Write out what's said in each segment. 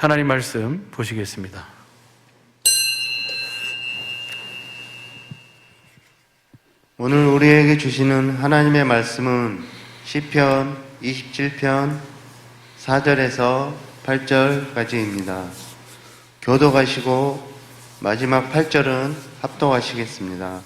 하나님 말씀 보시겠습니다. 오늘 우리에게 주시는 하나님의 말씀은 시편 27편 4절에서 8절까지입니다. 교독하시고 마지막 8절은 합독하시겠습니다.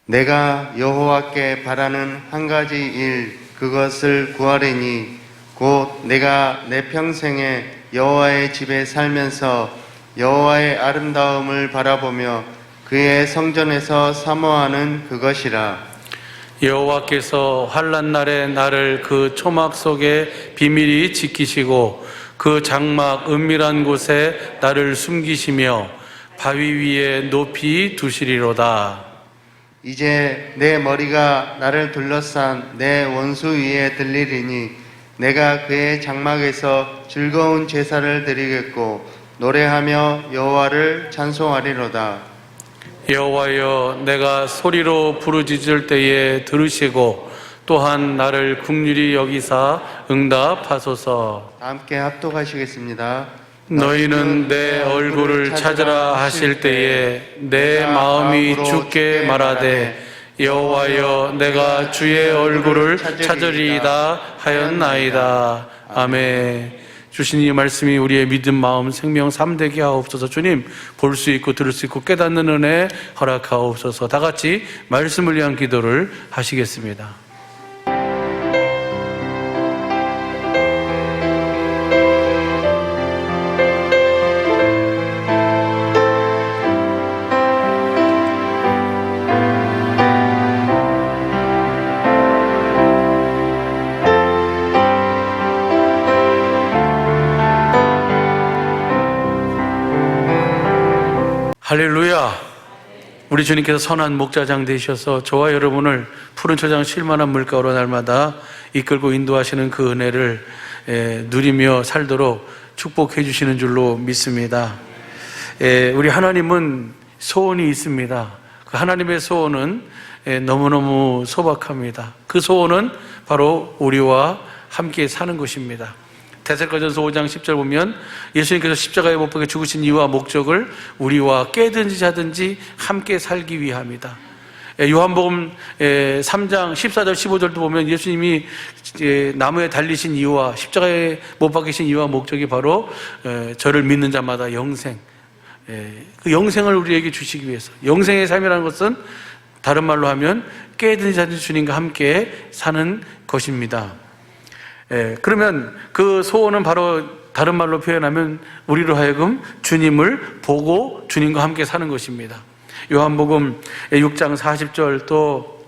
내가 여호와께 바라는 한 가지 일 그것을 구하리니 곧 내가 내 평생에 여호와의 집에 살면서 여호와의 아름다움을 바라보며 그의 성전에서 사모하는 그것이라. 여호와께서 환난 날에 나를 그 초막 속에 비밀히 지키시고 그 장막 은밀한 곳에 나를 숨기시며 바위 위에 높이 두시리로다. 이제 내 머리가 나를 둘러싼 내 원수 위에 들리리니 내가 그의 장막에서 즐거운 제사를 드리겠고 노래하며 여호와를 찬송하리로다. 여호와여, 내가 소리로 부르짖을 때에 들으시고 또한 나를 긍휼히 여기사 응답하소서. 함께 합독하시겠습니다. 너희는 내 얼굴을 찾으라 하실 때에 내 마음이 주께 말하되 여호와여, 내가 주의 얼굴을 찾으리이다 하였나이다. 아멘. 주신 이 말씀이 우리의 믿음, 마음, 생명, 삶 되게 하옵소서. 주님, 볼 수 있고 들을 수 있고 깨닫는 은혜 허락하옵소서. 다 같이 말씀을 위한 기도를 하시겠습니다. 할렐루야. 우리 주님께서 선한 목자장 되셔서 저와 여러분을 푸른 초장 쉴만한 물가로 날마다 이끌고 인도하시는 그 은혜를 누리며 살도록 축복해 주시는 줄로 믿습니다. 우리 하나님은 소원이 있습니다. 그 하나님의 소원은 너무너무 소박합니다. 그 소원은 바로 우리와 함께 사는 것입니다. 데살로니가전서 5장 10절 보면 예수님께서 십자가에 못 박혀 죽으신 이유와 목적을 우리와 깨든지 자든지 함께 살기 위함이다. 요한복음 3장 14절 15절도 보면 예수님이 나무에 달리신 이유와 십자가에 못 박히신 이유와 목적이 바로 저를 믿는 자마다 영생, 그 영생을 우리에게 주시기 위해서. 영생의 삶이라는 것은 다른 말로 하면 깨든지 자든지 주님과 함께 사는 것입니다. 그러면 그 소원은 바로 다른 말로 표현하면 우리로 하여금 주님을 보고 주님과 함께 사는 것입니다. 요한복음 6장 40절 또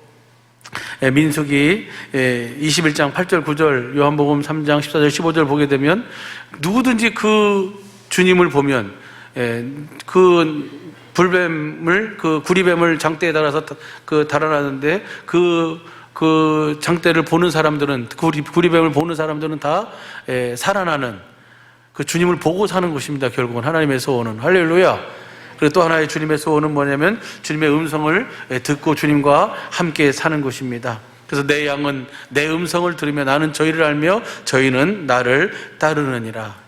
민수기 21장 8절 9절 요한복음 3장 14절 15절 보게 되면 누구든지 그 주님을 보면 그 불뱀을 그 구리뱀을 장대에 달아서 그 달아놨는데 그 장대를 보는 사람들은, 구리뱀을 보는 사람들은 다 살아나는, 그 주님을 보고 사는 것입니다. 결국은 하나님의 소원은. 할렐루야. 그리고 또 하나의 주님의 소원은 뭐냐면 주님의 음성을 듣고 주님과 함께 사는 것입니다. 그래서 내 양은 내 음성을 들으며 나는 저희를 알며 저희는 나를 따르느니라.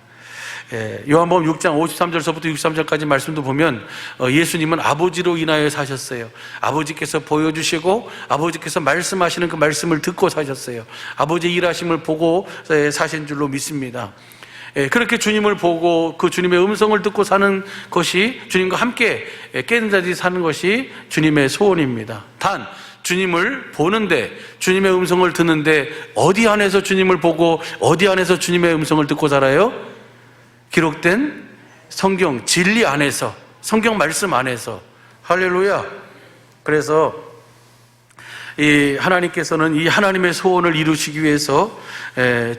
요한복음 6장 53절서부터 63절까지 말씀도 보면 예수님은 아버지로 인하여 사셨어요. 아버지께서 보여주시고 아버지께서 말씀하시는 그 말씀을 듣고 사셨어요. 아버지의 일하심을 보고 사신 줄로 믿습니다. 그렇게 주님을 보고 그 주님의 음성을 듣고 사는 것이, 주님과 함께 깨는 자들이 사는 것이 주님의 소원입니다. 단 주님을 보는데, 주님의 음성을 듣는데 어디 안에서 주님을 보고 어디 안에서 주님의 음성을 듣고 살아요? 기록된 성경 진리 안에서, 성경 말씀 안에서. 할렐루야. 그래서 이 하나님께서는 이 하나님의 소원을 이루시기 위해서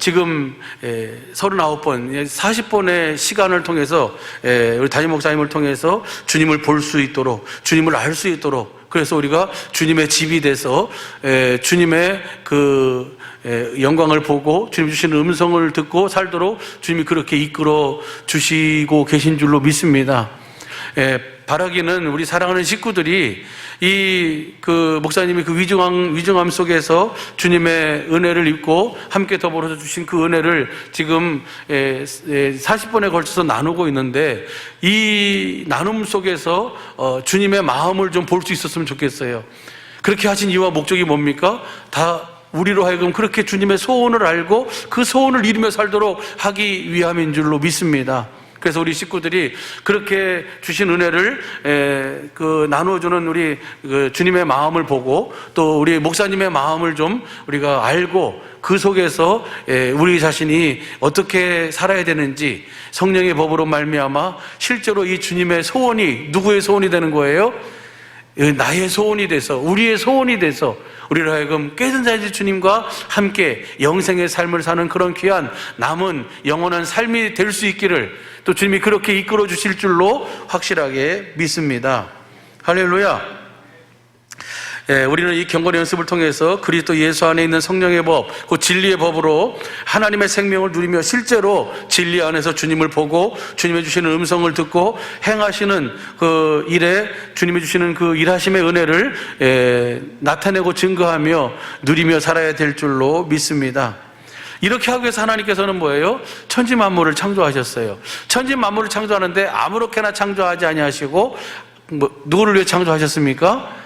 지금 39번, 40번의 시간을 통해서 우리 담임 목사님을 통해서 주님을 볼 수 있도록, 주님을 알 수 있도록, 그래서 우리가 주님의 집이 돼서 주님의 그 영광을 보고 주님 주시는 음성을 듣고 살도록 주님이 그렇게 이끌어 주시고 계신 줄로 믿습니다. 바라기는 우리 사랑하는 식구들이 목사님이 그 위중함 속에서 주님의 은혜를 입고 함께 더불어서 주신 그 은혜를 지금 40번에 걸쳐서 나누고 있는데, 이 나눔 속에서 주님의 마음을 좀 볼 수 있었으면 좋겠어요. 그렇게 하신 이유와 목적이 뭡니까? 다 우리로 하여금 그렇게 주님의 소원을 알고 그 소원을 이루며 살도록 하기 위함인 줄로 믿습니다. 그래서 우리 식구들이 그렇게 주신 은혜를 나누어주는 우리 주님의 마음을 보고, 또 우리 목사님의 마음을 좀 우리가 알고, 그 속에서 우리 자신이 어떻게 살아야 되는지 성령의 법으로 말미암아 실제로 이 주님의 소원이 누구의 소원이 되는 거예요? 나의 소원이 돼서, 우리의 소원이 돼서 우리를 하여금 깨진 자의 주님과 함께 영생의 삶을 사는 그런 귀한 남은 영원한 삶이 될 수 있기를 또 주님이 그렇게 이끌어 주실 줄로 확실하게 믿습니다. 할렐루야. 우리는 이 경건 연습을 통해서 그리스도 예수 안에 있는 성령의 법, 그 진리의 법으로 하나님의 생명을 누리며 실제로 진리 안에서 주님을 보고 주님의 주시는 음성을 듣고 행하시는 그 일에 주님이 주시는 그 일하심의 은혜를 나타내고 증거하며 누리며 살아야 될 줄로 믿습니다. 이렇게 하기 위해서 하나님께서는 뭐예요? 천지 만물을 창조하셨어요. 천지 만물을 창조하는데 아무렇게나 창조하지 아니하시고 누구를 위해 창조하셨습니까?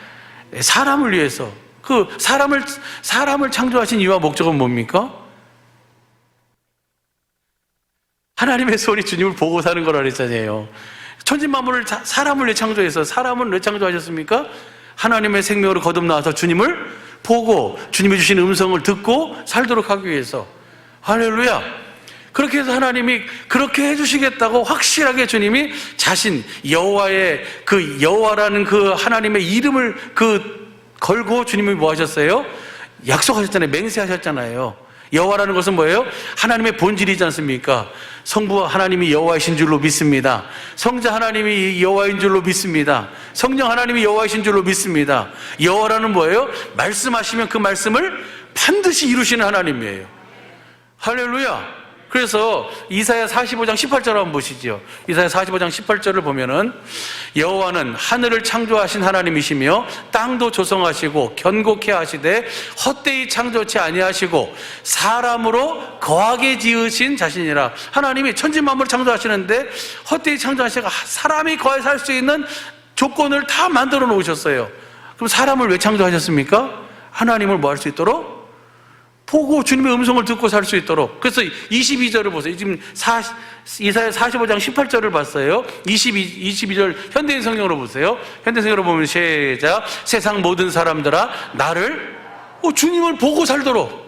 사람을 위해서. 그 사람을 창조하신 이유와 목적은 뭡니까? 하나님의 소리 주님을 보고 사는 거라 그랬잖아요. 천지 만물을 사람을 위해 창조해서, 사람을 왜 창조하셨습니까? 하나님의 생명으로 거듭나와서 주님을 보고 주님이 주신 음성을 듣고 살도록 하기 위해서. 할렐루야. 그렇게 해서 하나님이 그렇게 해주시겠다고 확실하게 주님이 자신 여호와의 그 여호와라는 그 하나님의 이름을 걸고 주님이 뭐 하셨어요? 약속하셨잖아요. 맹세하셨잖아요. 여호와라는 것은 뭐예요? 하나님의 본질이지 않습니까? 성부 하나님이 여호와이신 줄로 믿습니다. 성자 하나님이 여호와인 줄로 믿습니다. 성령 하나님이 여호와이신 줄로 믿습니다. 여호와라는 뭐예요? 말씀하시면 그 말씀을 반드시 이루시는 하나님이에요. 할렐루야. 그래서 이사야 45장 18절 한번 보시죠. 이사야 45장 18절을 보면은 여호와는 하늘을 창조하신 하나님이시며 땅도 조성하시고 견고케 하시되 헛되이 창조치 아니하시고 사람으로 거하게 지으신 자신이라. 하나님이 천지 만물을 창조하시는데 헛되이 창조하시고 사람이 거해 살 수 있는 조건을 다 만들어 놓으셨어요. 그럼 사람을 왜 창조하셨습니까? 하나님을 뭐 할 수 있도록? 보고 주님의 음성을 듣고 살 수 있도록. 그래서 22절을 보세요. 지금 이사야 45장 18절을 봤어요. 22절 현대인 성경으로 보세요. 현대인 성경으로 보면 시작. 세상 모든 사람들아 나를 주님을 보고 살도록.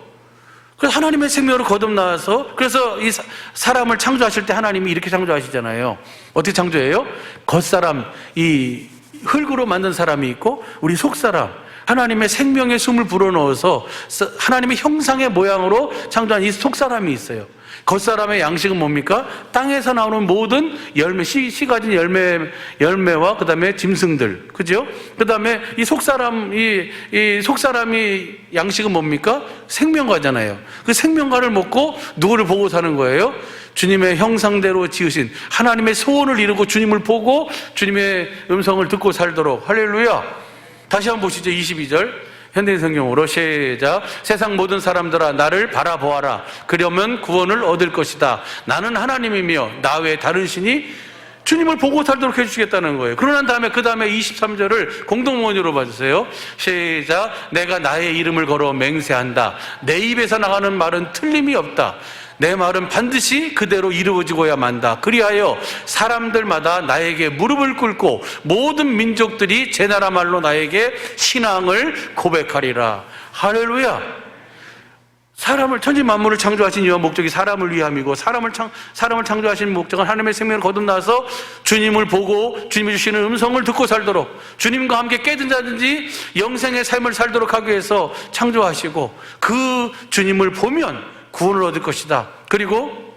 그래서 하나님의 생명으로 거듭나와서, 그래서 이 사람을 창조하실 때 하나님이 이렇게 창조하시잖아요. 어떻게 창조해요? 겉사람, 이 흙으로 만든 사람이 있고 우리 속사람, 하나님의 생명의 숨을 불어넣어서 하나님의 형상의 모양으로 창조한 이 속사람이 있어요. 겉사람의 양식은 뭡니까? 땅에서 나오는 모든 열매, 씨 가진 열매와 그 다음에 짐승들, 그죠? 그 다음에 이 속사람이 양식은 뭡니까? 생명과잖아요. 그 생명과를 먹고 누구를 보고 사는 거예요? 주님의 형상대로 지으신 하나님의 소원을 이루고 주님을 보고 주님의 음성을 듣고 살도록. 할렐루야. 다시 한번 보시죠. 22절 현대인 성경으로 시작. 세상 모든 사람들아 나를 바라보아라. 그러면 구원을 얻을 것이다. 나는 하나님이며 나 외에 다른 신이 주님을 보고 살도록 해주시겠다는 거예요. 그러난 다음에 그 다음에 23절을 공동문으로 봐주세요. 시작. 내가 나의 이름을 걸어 맹세한다. 내 입에서 나가는 말은 틀림이 없다. 내 말은 반드시 그대로 이루어지고야 만다. 그리하여 사람들마다 나에게 무릎을 꿇고 모든 민족들이 제 나라 말로 나에게 신앙을 고백하리라. 할렐루야. 사람을, 천지 만물을 창조하신 이유와 목적이 사람을 위함이고, 사람을 창조하신 목적은 하나님의 생명을 거듭나서 주님을 보고 주님이 주시는 음성을 듣고 살도록, 주님과 함께 깨든 자든지 영생의 삶을 살도록 하기 위해서 창조하시고, 그 주님을 보면 구원을 얻을 것이다. 그리고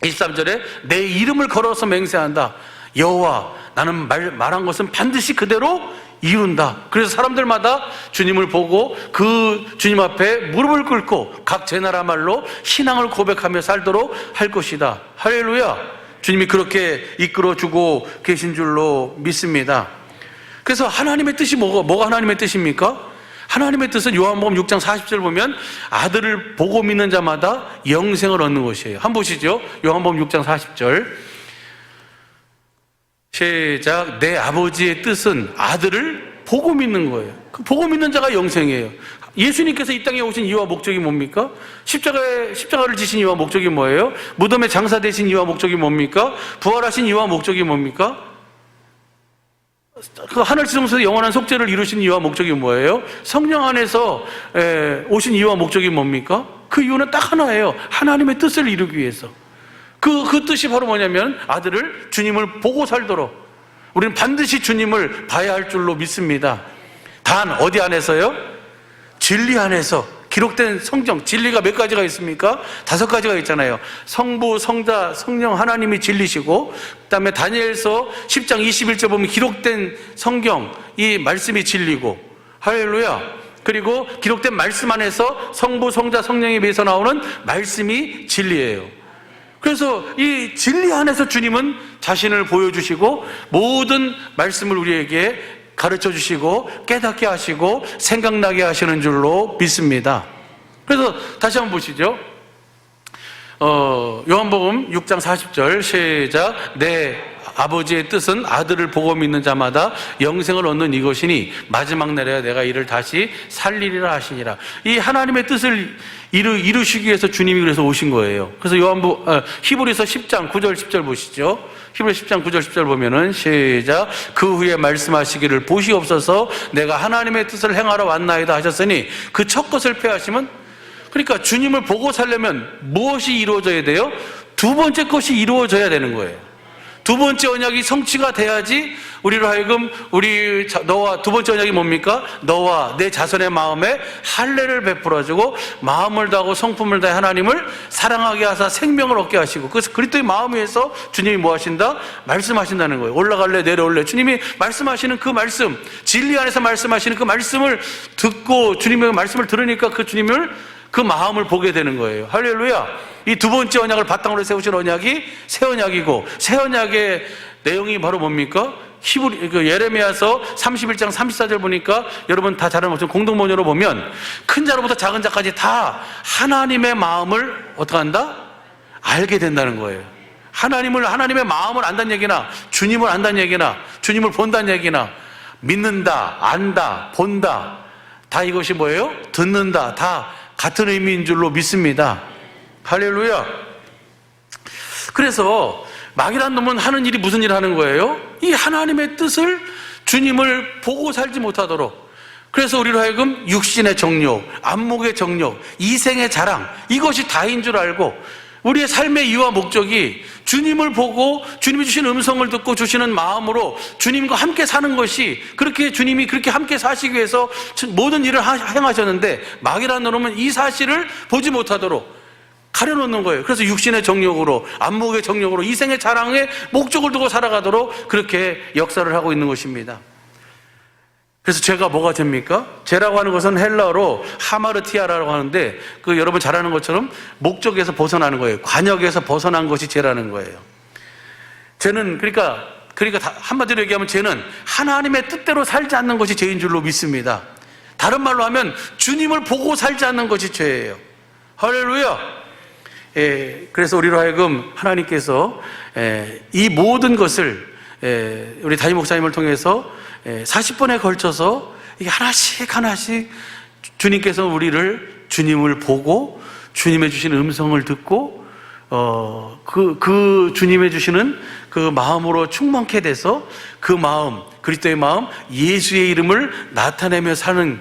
23절에 내 이름을 걸어서 맹세한다. 여호와, 나는 말한 것은 반드시 그대로 이룬다. 그래서 사람들마다 주님을 보고 그 주님 앞에 무릎을 꿇고 각 제 나라 말로 신앙을 고백하며 살도록 할 것이다. 할렐루야. 주님이 그렇게 이끌어주고 계신 줄로 믿습니다. 그래서 하나님의 뜻이 뭐가 하나님의 뜻입니까? 하나님의 뜻은 요한복음 6장 40절 보면 아들을 보고 믿는 자마다 영생을 얻는 것이에요. 한번 보시죠. 요한복음 6장 40절 시작. 내 아버지의 뜻은 아들을 보고 믿는 거예요. 그 보고 믿는 자가 영생이에요. 예수님께서 이 땅에 오신 이유와 목적이 뭡니까? 십자가를 지신 이유와 목적이 뭐예요? 무덤에 장사되신 이유와 목적이 뭡니까? 부활하신 이유와 목적이 뭡니까? 그 하늘 지성소에서 영원한 속죄를 이루신 이유와 목적이 뭐예요? 성령 안에서 오신 이유와 목적이 뭡니까? 그 이유는 딱 하나예요. 하나님의 뜻을 이루기 위해서. 그 뜻이 바로 뭐냐면 아들을, 주님을 보고 살도록 우리는 반드시 주님을 봐야 할 줄로 믿습니다. 단 어디 안에서요? 진리 안에서. 기록된 성경, 진리가 몇 가지가 있습니까? 5가지가 있잖아요. 성부, 성자, 성령 하나님이 진리시고, 그 다음에 다니엘서 10장 21절 보면 기록된 성경, 이 말씀이 진리고, 할렐루야. 그리고 기록된 말씀 안에서 성부, 성자, 성령에 비해서 나오는 말씀이 진리예요. 그래서 이 진리 안에서 주님은 자신을 보여주시고 모든 말씀을 우리에게 가르쳐 주시고 깨닫게 하시고 생각나게 하시는 줄로 믿습니다. 그래서 다시 한번 보시죠. 요한복음 6장 40절 시작. 내 아버지의 뜻은 아들을 보고 믿는 자마다 영생을 얻는 이것이니 마지막 날에 내가 이를 다시 살리리라 하시니라. 이 하나님의 뜻을 이루시기 위해서 주님이 그래서 오신 거예요. 그래서 히브리서 10장 9절 10절 보시죠. 히브리 10장 9절 10절 보면은 시작. 그 후에 말씀하시기를 보시옵소서 내가 하나님의 뜻을 행하러 왔나이다 하셨으니 그 첫 것을 폐하시면, 그러니까 주님을 보고 살려면 무엇이 이루어져야 돼요? 두 번째 것이 이루어져야 되는 거예요. 두 번째 언약이 성취가 돼야지 우리로 하여금 너와 두 번째 언약이 뭡니까? 너와 내 자손의 마음에 할례를 베풀어주고 마음을 다하고 성품을 다해 하나님을 사랑하게 하사 생명을 얻게 하시고, 그래서 그리스도의 마음 위에서 주님이 뭐 하신다? 말씀하신다는 거예요. 올라갈래 내려올래 주님이 말씀하시는 그 말씀, 진리 안에서 말씀하시는 그 말씀을 듣고 주님의 말씀을 들으니까 그 마음을 보게 되는 거예요. 할렐루야. 이 두 번째 언약을 바탕으로 세우신 언약이 새 언약이고, 새 언약의 내용이 바로 뭡니까? 예레미야서 31장 34절 보니까 여러분 다 잘 아는 공동번역으로 보면 큰 자로부터 작은 자까지 다 하나님의 마음을 어떻게 한다? 알게 된다는 거예요. 하나님의 마음을 안다는 얘기나 주님을 안다는 얘기나 주님을 본다는 얘기나 믿는다, 안다, 본다, 다 이것이 뭐예요? 듣는다, 다 같은 의미인 줄로 믿습니다. 할렐루야. 그래서 마귀란 놈은 하는 일이 무슨 일을 하는 거예요? 이 하나님의 뜻을, 주님을 보고 살지 못하도록, 그래서 우리로 하여금 육신의 정욕, 안목의 정욕, 이생의 자랑, 이것이 다인 줄 알고 우리의 삶의 이유와 목적이 주님을 보고 주님이 주신 음성을 듣고 주시는 마음으로 주님과 함께 사는 것이, 그렇게 주님이 그렇게 함께 사시기 위해서 모든 일을 행하셨는데 마귀라는 놈은 이 사실을 보지 못하도록 가려놓는 거예요. 그래서 육신의 정욕으로, 안목의 정욕으로, 이생의 자랑에 목적을 두고 살아가도록 그렇게 역사를 하고 있는 것입니다. 그래서 죄가 뭐가 됩니까? 죄라고 하는 것은 헬라어로 하마르티아라고 하는데, 여러분 잘 아는 것처럼 목적에서 벗어나는 거예요. 관역에서 벗어난 것이 죄라는 거예요. 죄는 그러니까 한마디로 얘기하면 죄는 하나님의 뜻대로 살지 않는 것이 죄인 줄로 믿습니다. 다른 말로 하면 주님을 보고 살지 않는 것이 죄예요. 할렐루야. 그래서 우리로 하여금 하나님께서 이 모든 것을 우리 담임 목사님을 통해서 40번에 걸쳐서 하나씩 주님께서 우리를, 주님을 보고 주님의 주시는 음성을 듣고 그 주님의 주시는 그 마음으로 충만케 돼서 그 마음, 그리스도의 마음, 예수의 이름을 나타내며 사는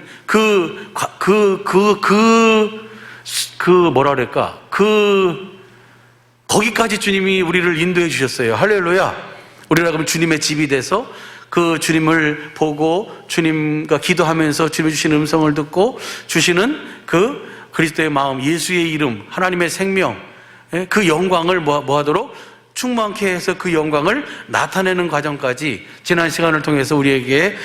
거기까지 주님이 우리를 인도해 주셨어요. 할렐루야. 우리가 그럼 주님의 집이 돼서 그 주님을 보고 주님과 기도하면서 주님이 주시는 음성을 듣고 주시는 그 그리스도의 마음, 예수의 이름, 하나님의 생명, 그 영광을 뭐 하도록? 충만케 해서 그 영광을 나타내는 과정까지 지난 시간을 통해서 우리에게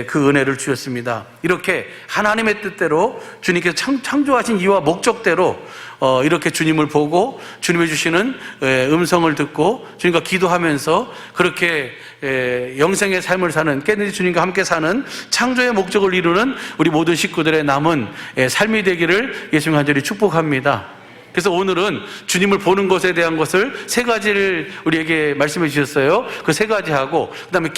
그 은혜를 주셨습니다. 이렇게 하나님의 뜻대로 주님께서 창조하신 이유와 목적대로 이렇게 주님을 보고 주님이 주시는 음성을 듣고 주님과 기도하면서 그렇게 영생의 삶을 사는, 깨끗이 주님과 함께 사는 창조의 목적을 이루는 우리 모든 식구들의 남은 삶이 되기를 예수님 간절히 축복합니다. 그래서 오늘은 주님을 보는 것에 대한 것을 세 가지를 우리에게 말씀해 주셨어요. 그 세 가지 하고, 그 다음에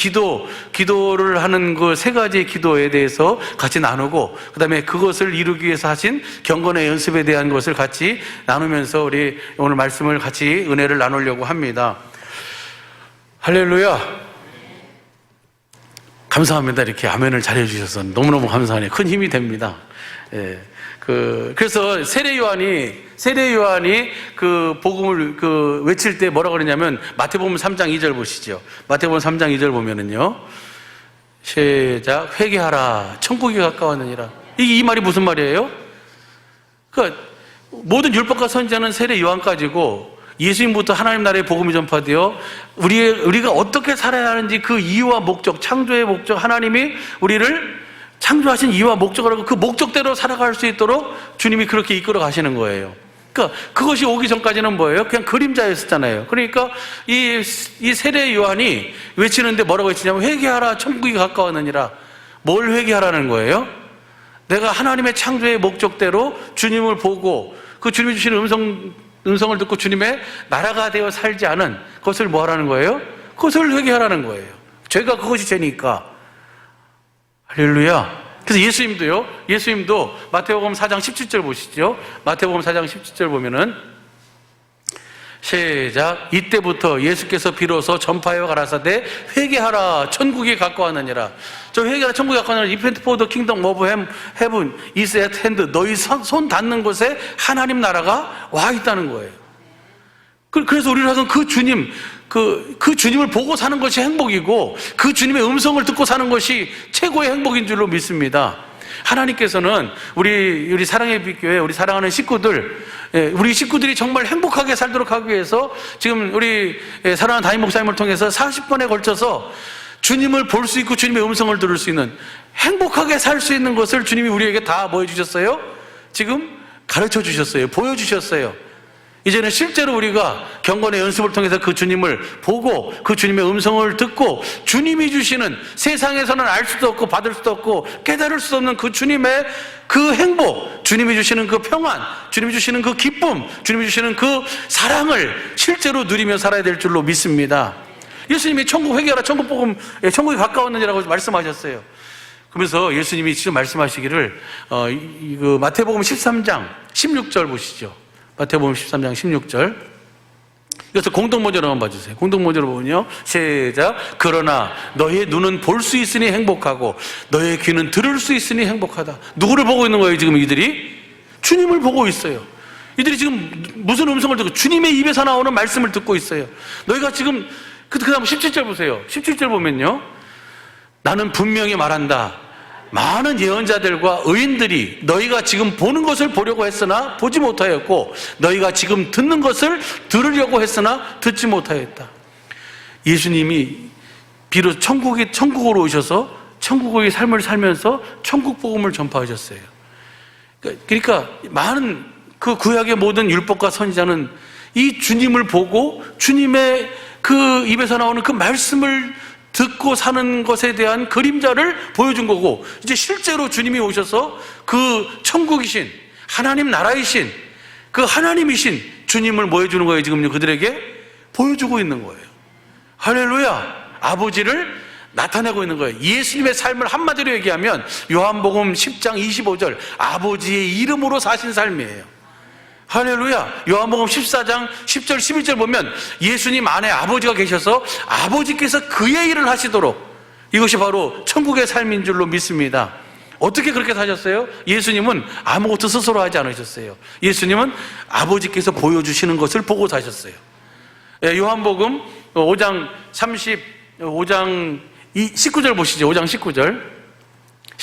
기도를 하는 그 세 가지 기도에 대해서 같이 나누고, 그 다음에 그것을 이루기 위해서 하신 경건의 연습에 대한 것을 같이 나누면서 우리 오늘 말씀을 같이 은혜를 나누려고 합니다. 할렐루야. 감사합니다. 이렇게 아멘을 잘해 주셔서 너무너무 감사하네요. 큰 힘이 됩니다. 그래서 세례 요한이 그 복음을 외칠 때 뭐라고 그러냐면, 마태복음 3장 2절 보시죠. 마태복음 3장 2절 보면은요, 시작, 회개하라, 천국이 가까웠느니라. 이 말이 무슨 말이에요? 그러니까 모든 율법과 선지자는 세례 요한까지고, 예수님부터 하나님 나라의 복음이 전파되어 우리가 어떻게 살아야 하는지 그 이유와 목적, 창조의 목적, 하나님이 우리를 창조하신 이유와 목적을 하고 그 목적대로 살아갈 수 있도록 주님이 그렇게 이끌어 가시는 거예요. 그러니까 그것이 오기 전까지는 뭐예요? 그냥 그림자였었잖아요. 그러니까 이 세례 요한이 외치는데 뭐라고 외치냐면, 회개하라, 천국이 가까웠느니라. 뭘 회개하라는 거예요? 내가 하나님의 창조의 목적대로 주님을 보고 그 주님이 주시는 음성을 듣고 주님의 나라가 되어 살지 않은 것을 뭐 하라는 거예요? 그것을 회개하라는 거예요. 죄가 그것이 죄니까. 할렐루야. 그래서 예수님도 마태복음 4장 17절 보시죠. 마태복음 4장 17절 보면은, 시작, 이때부터 예수께서 비로소 전파하여 가라사대 회개하라, 천국이 가까웠느니라. 저 회개하라, 천국이 가까웠느니라. Repent for the kingdom of heaven is at hand. 너희 손 닿는 곳에 하나님 나라가 와 있다는 거예요. 그래서 우리는 항상 그 주님을 보고 사는 것이 행복이고, 그 주님의 음성을 듣고 사는 것이 최고의 행복인 줄로 믿습니다. 하나님께서는 우리 사랑의 빛교회, 우리 사랑하는 식구들, 우리 식구들이 정말 행복하게 살도록 하기 위해서 지금 우리 사랑하는 담임 목사님을 통해서 40번에 걸쳐서 주님을 볼 수 있고 주님의 음성을 들을 수 있는, 행복하게 살 수 있는 것을 주님이 우리에게 다 뭐 해주셨어요? 지금 가르쳐 주셨어요. 보여주셨어요. 이제는 실제로 우리가 경건의 연습을 통해서 그 주님을 보고 그 주님의 음성을 듣고 주님이 주시는, 세상에서는 알 수도 없고 받을 수도 없고 깨달을 수 없는 그 주님의 그 행복, 주님이 주시는 그 평안, 주님이 주시는 그 기쁨, 주님이 주시는 그 사랑을 실제로 누리며 살아야 될 줄로 믿습니다. 예수님이 천국 회개하라, 천국이 가까웠느니라고 말씀하셨어요. 그러면서 예수님이 지금 말씀하시기를 그 마태복음 13장 16절 보시죠. 마태복음 13장 16절. 이것을 공동모저로 한번 봐주세요. 공동모저로 보면요, 시작, 그러나 너의 눈은 볼 수 있으니 행복하고 너의 귀는 들을 수 있으니 행복하다. 누구를 보고 있는 거예요? 지금 이들이 주님을 보고 있어요. 이들이 지금 무슨 음성을 듣고 주님의 입에서 나오는 말씀을 듣고 있어요. 너희가 지금 그 다음 17절 보세요. 17절 보면요, 나는 분명히 말한다. 많은 예언자들과 의인들이 너희가 지금 보는 것을 보려고 했으나 보지 못하였고, 너희가 지금 듣는 것을 들으려고 했으나 듣지 못하였다. 예수님이 비로소 천국으로 오셔서 천국의 삶을 살면서 천국 복음을 전파하셨어요. 그러니까 많은 그 구약의 모든 율법과 선지자는 이 주님을 보고 주님의 그 입에서 나오는 그 말씀을 듣고 사는 것에 대한 그림자를 보여준 거고, 이제 실제로 주님이 오셔서 그 천국이신 하나님 나라이신 그 하나님이신 주님을 뭐 해주는 거예요? 지금 그들에게 보여주고 있는 거예요. 할렐루야. 아버지를 나타내고 있는 거예요. 예수님의 삶을 한마디로 얘기하면 요한복음 10장 25절, 아버지의 이름으로 사신 삶이에요. 할렐루야. 요한복음 14장 10절 11절 보면 예수님 안에 아버지가 계셔서 아버지께서 그의 일을 하시도록, 이것이 바로 천국의 삶인 줄로 믿습니다. 어떻게 그렇게 사셨어요? 예수님은 아무것도 스스로 하지 않으셨어요. 예수님은 아버지께서 보여주시는 것을 보고 사셨어요. 요한복음 5장 19절 보시죠. 5장 19절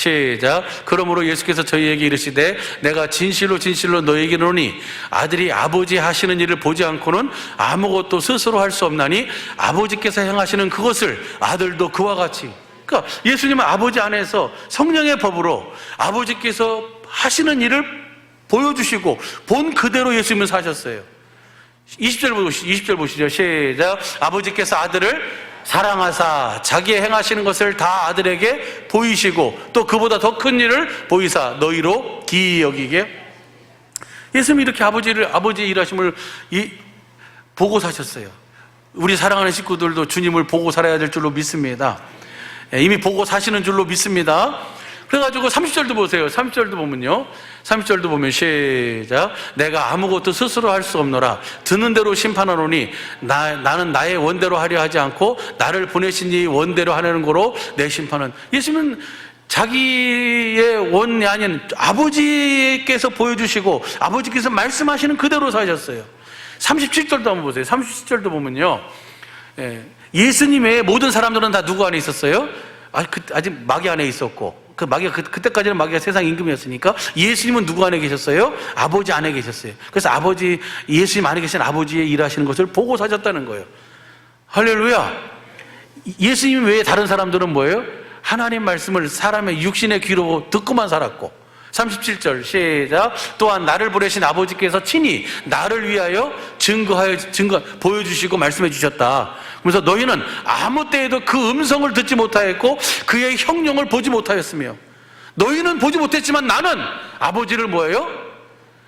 시작. 그러므로 예수께서 저희에게 이르시되 내가 진실로 진실로 너희에게 이르노니 아들이 아버지 하시는 일을 보지 않고는 아무것도 스스로 할 수 없나니 아버지께서 행하시는 그것을 아들도 그와 같이. 그러니까 예수님은 아버지 안에서 성령의 법으로 아버지께서 하시는 일을 보여주시고 본 그대로 예수님은 사셨어요. 20절 보시죠. 시작. 아버지께서 아들을 사랑하사 자기의 행하시는 것을 다 아들에게 보이시고 또 그보다 더 큰 일을 보이사 너희로 기이 여기게. 예수님이 이렇게 아버지의 일하심을 보고 사셨어요. 우리 사랑하는 식구들도 주님을 보고 살아야 될 줄로 믿습니다. 이미 보고 사시는 줄로 믿습니다. 그래가지고 30절도 보세요. 30절도 보면요, 30절도 보면 시작. 내가 아무것도 스스로 할 수 없노라. 듣는 대로 심판하노니 나는 나의 원대로 하려 하지 않고 나를 보내신 이 원대로 하려는 거로 내 심판은. 예수님은 자기의 원이 아닌 아버지께서 보여주시고 아버지께서 말씀하시는 그대로 사셨어요. 37절도 한번 보세요. 37절도 보면요, 예수님 외에 모든 사람들은 다 누구 안에 있었어요? 아직 마귀 안에 있었고, 그때까지는 마귀가 세상 임금이었으니까 예수님은 누구 안에 계셨어요? 아버지 안에 계셨어요. 그래서 예수님 안에 계신 아버지의 일하시는 것을 보고 사셨다는 거예요. 할렐루야. 예수님 외에 다른 사람들은 뭐예요? 하나님 말씀을 사람의 육신의 귀로 듣고만 살았고. 37절 시작. 또한 나를 보내신 아버지께서 친히 나를 위하여 보여주시고 말씀해 주셨다. 그래서 너희는 아무 때에도 그 음성을 듣지 못하였고 그의 형용을 보지 못하였으며, 너희는 보지 못했지만 나는 아버지를 뭐예요?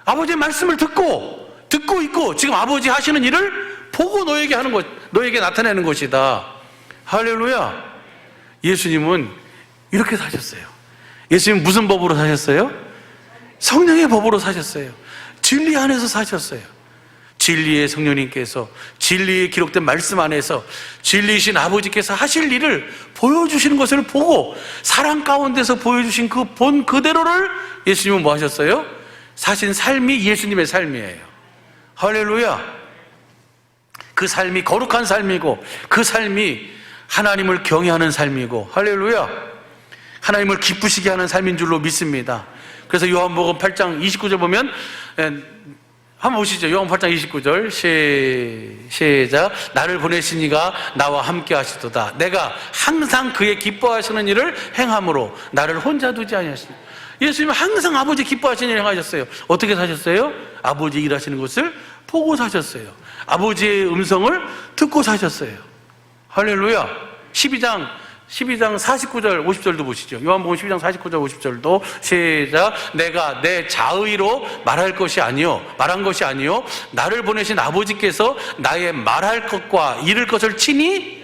아버지의 말씀을 듣고 있고 지금 아버지 하시는 일을 보고 너에게 나타내는 것이다. 할렐루야. 예수님은 이렇게 사셨어요. 예수님은 무슨 법으로 사셨어요? 성령의 법으로 사셨어요. 진리 안에서 사셨어요. 진리의 성령님께서 진리에 기록된 말씀 안에서 진리이신 아버지께서 하실 일을 보여주시는 것을 보고 사랑 가운데서 보여주신 그 본 그대로를 예수님은 뭐 하셨어요? 사신 삶이 예수님의 삶이에요. 할렐루야. 그 삶이 거룩한 삶이고 그 삶이 하나님을 경외하는 삶이고, 할렐루야, 하나님을 기쁘시게 하는 삶인 줄로 믿습니다. 그래서 요한복음 8장 29절 보면, 한번 보시죠. 요한복음 8장 29절 시작. 나를 보내신 이가 나와 함께 하시도다. 내가 항상 그의 기뻐하시는 일을 행함으로 나를 혼자 두지 아니하시니. 예수님은 항상 아버지 기뻐하시는 일을 행하셨어요. 어떻게 사셨어요? 아버지 일하시는 것을 보고 사셨어요. 아버지의 음성을 듣고 사셨어요. 할렐루야. 12장 49절 50절도 보시죠. 요한복음 12장 49절 50절도 시작. 내가 내 자의로 말한 것이 아니요 나를 보내신 아버지께서 나의 말할 것과 이를 것을 친히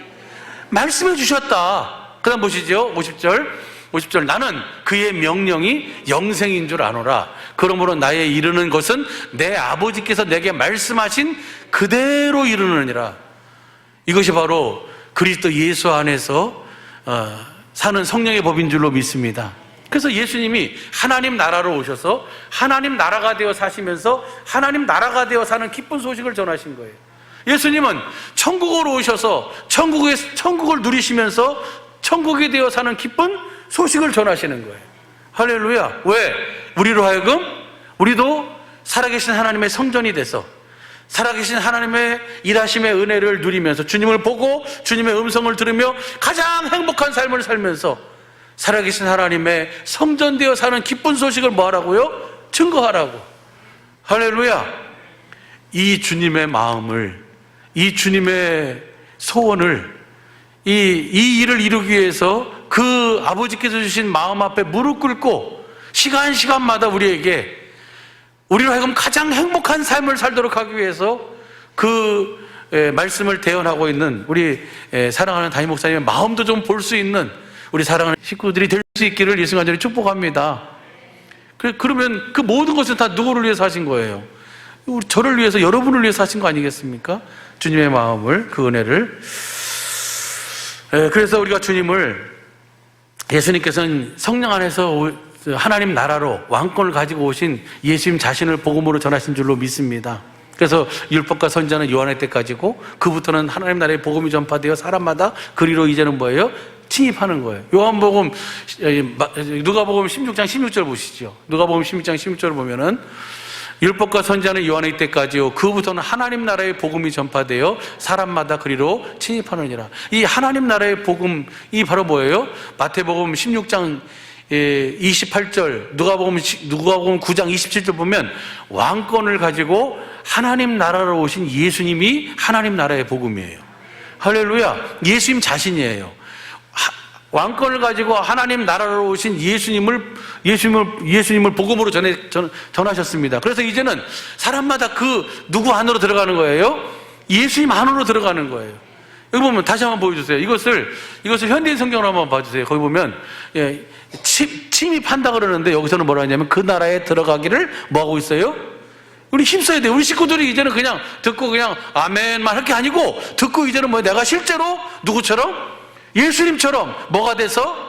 말씀해 주셨다. 그 다음 보시죠. 50절 나는 그의 명령이 영생인 줄 아노라. 그러므로 나의 이르는 것은 내 아버지께서 내게 말씀하신 그대로 이르느니라. 이것이 바로 그리스도 예수 안에서 사는 성령의 법인 줄로 믿습니다. 그래서 예수님이 하나님 나라로 오셔서 하나님 나라가 되어 사시면서 하나님 나라가 되어 사는 기쁜 소식을 전하신 거예요. 예수님은 천국으로 오셔서 천국을 누리시면서 천국이 되어 사는 기쁜 소식을 전하시는 거예요. 할렐루야. 왜? 우리로 하여금 우리도 살아계신 하나님의 성전이 돼서 살아계신 하나님의 일하심의 은혜를 누리면서 주님을 보고 주님의 음성을 들으며 가장 행복한 삶을 살면서 살아계신 하나님의 성전되어 사는 기쁜 소식을 뭐 하라고요? 증거하라고. 할렐루야. 이 주님의 마음을, 이 주님의 소원을, 이 일을 이루기 위해서 그 아버지께서 주신 마음 앞에 무릎 꿇고 시간마다 우리로 하여금 가장 행복한 삶을 살도록 하기 위해서 그 말씀을 대언하고 있는 우리 사랑하는 담임 목사님의 마음도 좀 볼 수 있는 우리 사랑하는 식구들이 될 수 있기를 예수 간절히 축복합니다. 그러면 그 모든 것은 다 누구를 위해서 하신 거예요? 저를 위해서, 여러분을 위해서 하신 거 아니겠습니까? 주님의 마음을, 그 은혜를. 그래서 우리가 예수님께서는 성령 안에서 하나님 나라로 왕권을 가지고 오신 예수님 자신을 복음으로 전하신 줄로 믿습니다. 그래서 율법과 선지자는 요한의 때까지고 그부터는 하나님 나라의 복음이 전파되어 사람마다 그리로 이제는 뭐예요? 침입하는 거예요. 요한복음, 누가복음 16장 16절 보시죠. 누가복음 16장 16절 보면은 율법과 선지자는 요한의 때까지요. 그부터는 하나님 나라의 복음이 전파되어 사람마다 그리로 침입하느니라. 이 하나님 나라의 복음이 바로 뭐예요? 마태복음 16장 28절, 누가복음 9장 27절 보면 왕권을 가지고 하나님 나라로 오신 예수님이 하나님 나라의 복음이에요. 할렐루야. 예수님 자신이에요. 왕권을 가지고 하나님 나라로 오신 예수님을 복음으로 전하셨습니다. 그래서 이제는 사람마다 그 누구 안으로 들어가는 거예요? 예수님 안으로 들어가는 거예요. 여기 보면 다시 한번 보여주세요. 이것을 현대인 성경으로 한번 봐주세요. 거기 보면 침입한다 그러는데 여기서는 뭐라 하냐면 그 나라에 들어가기를 뭐 하고 있어요? 우리 힘써야 돼요. 우리 식구들이 이제는 그냥 듣고 그냥 아멘만 할 게 아니고 듣고 이제는 뭐 내가 실제로 누구처럼? 예수님처럼 뭐가 돼서?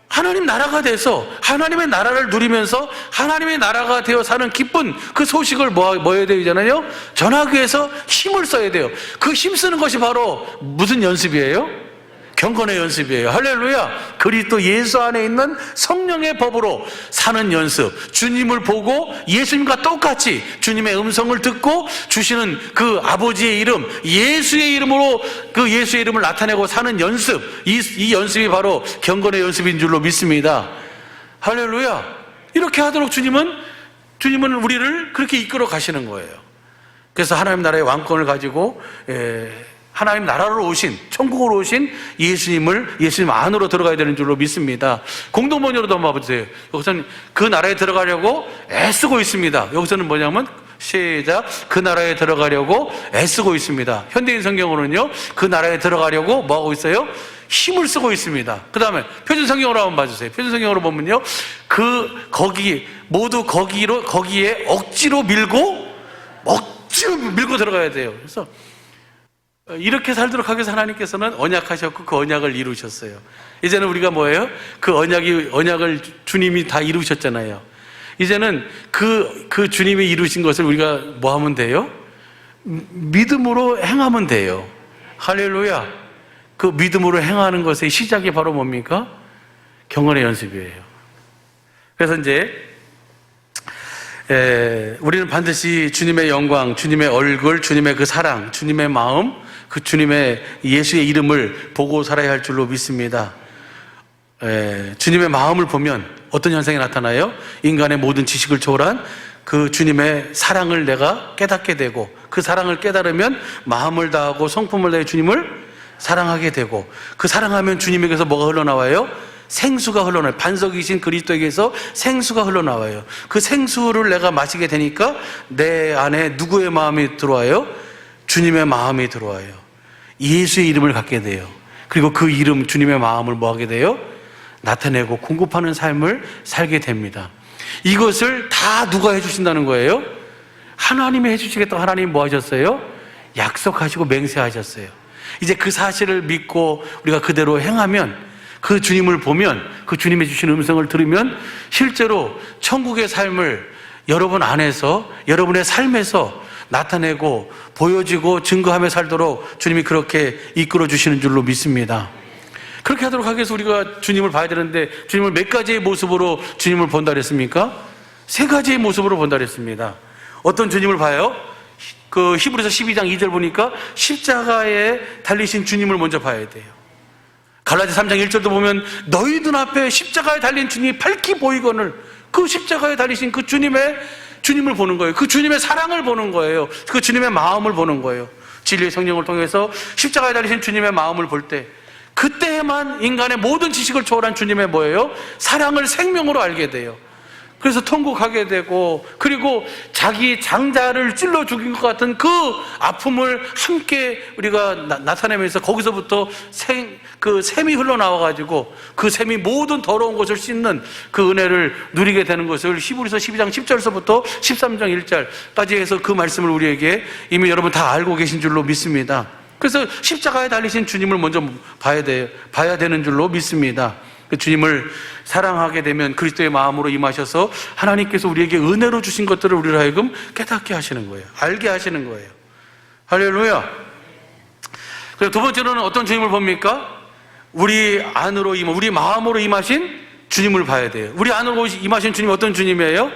하나님 나라가 돼서 하나님의 나라를 누리면서 하나님의 나라가 되어 사는 기쁜 그 소식을 뭐 해야 되잖아요? 전하기 위해서 힘을 써야 돼요. 그 힘쓰는 것이 바로 무슨 연습이에요? 경건의 연습이에요. 할렐루야. 그리스도 예수 안에 있는 성령의 법으로 사는 연습. 주님을 보고 예수님과 똑같이 주님의 음성을 듣고 주시는 그 아버지의 이름, 예수의 이름으로 그 예수의 이름을 나타내고 사는 연습. 이 연습이 바로 경건의 연습인 줄로 믿습니다. 할렐루야. 이렇게 하도록 주님은 우리를 그렇게 이끌어 가시는 거예요. 그래서 하나님 나라의 왕권을 가지고 하나님 나라로 오신, 천국으로 오신 예수님 안으로 들어가야 되는 줄로 믿습니다. 공동번역으로도 한번 봐보세요. 여기서는 그 나라에 들어가려고 애쓰고 있습니다. 여기서는 뭐냐면 시작, 그 나라에 들어가려고 애쓰고 있습니다. 현대인 성경으로는요, 그 나라에 들어가려고 뭐 하고 있어요? 힘을 쓰고 있습니다. 그 다음에 표준 성경으로 한번 봐주세요. 표준 성경으로 보면요, 거기에 억지로 밀고 들어가야 돼요. 그래서 이렇게 살도록 하기 위해서 하나님께서는 언약하셨고 그 언약을 이루셨어요. 이제는 우리가 뭐예요? 그 언약을 주님이 다 이루셨잖아요. 이제는 그 주님이 이루신 것을 우리가 뭐 하면 돼요? 믿음으로 행하면 돼요. 할렐루야. 그 믿음으로 행하는 것의 시작이 바로 뭡니까? 경건의 연습이에요. 그래서 이제 우리는 반드시 주님의 영광, 주님의 얼굴, 주님의 그 사랑, 주님의 마음, 그 주님의 예수의 이름을 보고 살아야 할 줄로 믿습니다. 주님의 마음을 보면 어떤 현상이 나타나요? 인간의 모든 지식을 초월한 그 주님의 사랑을 내가 깨닫게 되고, 그 사랑을 깨달으면 마음을 다하고 성품을 다해 주님을 사랑하게 되고, 그 사랑하면 주님에게서 뭐가 흘러나와요? 생수가 흘러나와요. 반석이신 그리스도에게서 생수가 흘러나와요. 그 생수를 내가 마시게 되니까 내 안에 누구의 마음이 들어와요? 주님의 마음이 들어와요. 예수의 이름을 갖게 돼요. 그리고 그 이름, 주님의 마음을 뭐 하게 돼요? 나타내고 공급하는 삶을 살게 됩니다. 이것을 다 누가 해주신다는 거예요? 하나님이 해주시겠다고 하나님이 뭐 하셨어요? 약속하시고 맹세하셨어요. 이제 그 사실을 믿고 우리가 그대로 행하면, 그 주님을 보면, 그 주님이 주신 음성을 들으면 실제로 천국의 삶을 여러분 안에서, 여러분의 삶에서 나타내고 보여지고 증거하며 살도록 주님이 그렇게 이끌어 주시는 줄로 믿습니다. 그렇게 하도록 하기 위해서 우리가 주님을 봐야 되는데, 주님을 몇 가지의 모습으로 주님을 본다 그랬습니까? 세 가지의 모습으로 본다 그랬습니다. 어떤 주님을 봐요? 그 히브리서 12장 2절 보니까 십자가에 달리신 주님을 먼저 봐야 돼요. 갈라디아 3장 1절도 보면 너희 눈앞에 십자가에 달린 주님이 밝히 보이거늘, 그 십자가에 달리신 그 주님을 보는 거예요. 그 주님의 사랑을 보는 거예요. 그 주님의 마음을 보는 거예요. 진리의 성령을 통해서 십자가에 달리신 주님의 마음을 볼 때, 그때에만 인간의 모든 지식을 초월한 주님의 뭐예요? 사랑을 생명으로 알게 돼요. 그래서 통곡하게 되고, 그리고 자기 장자를 찔러 죽인 것 같은 그 아픔을 함께 우리가 나타내면서 거기서부터 그 샘이 흘러나와가지고 그 샘이 모든 더러운 것을 씻는 그 은혜를 누리게 되는 것을 히브리서 12장 10절서부터 13장 1절까지 해서 그 말씀을 우리에게 이미 여러분 다 알고 계신 줄로 믿습니다. 그래서 십자가에 달리신 주님을 먼저 봐야 되는 줄로 믿습니다. 그 주님을 사랑하게 되면 그리스도의 마음으로 임하셔서 하나님께서 우리에게 은혜로 주신 것들을 우리로 하여금 깨닫게 하시는 거예요. 알게 하시는 거예요. 할렐루야. 그리고 두 번째로는 어떤 주님을 봅니까? 우리 안으로 우리 마음으로 임하신 주님을 봐야 돼요. 우리 안으로 임하신 주님이 어떤 주님이에요?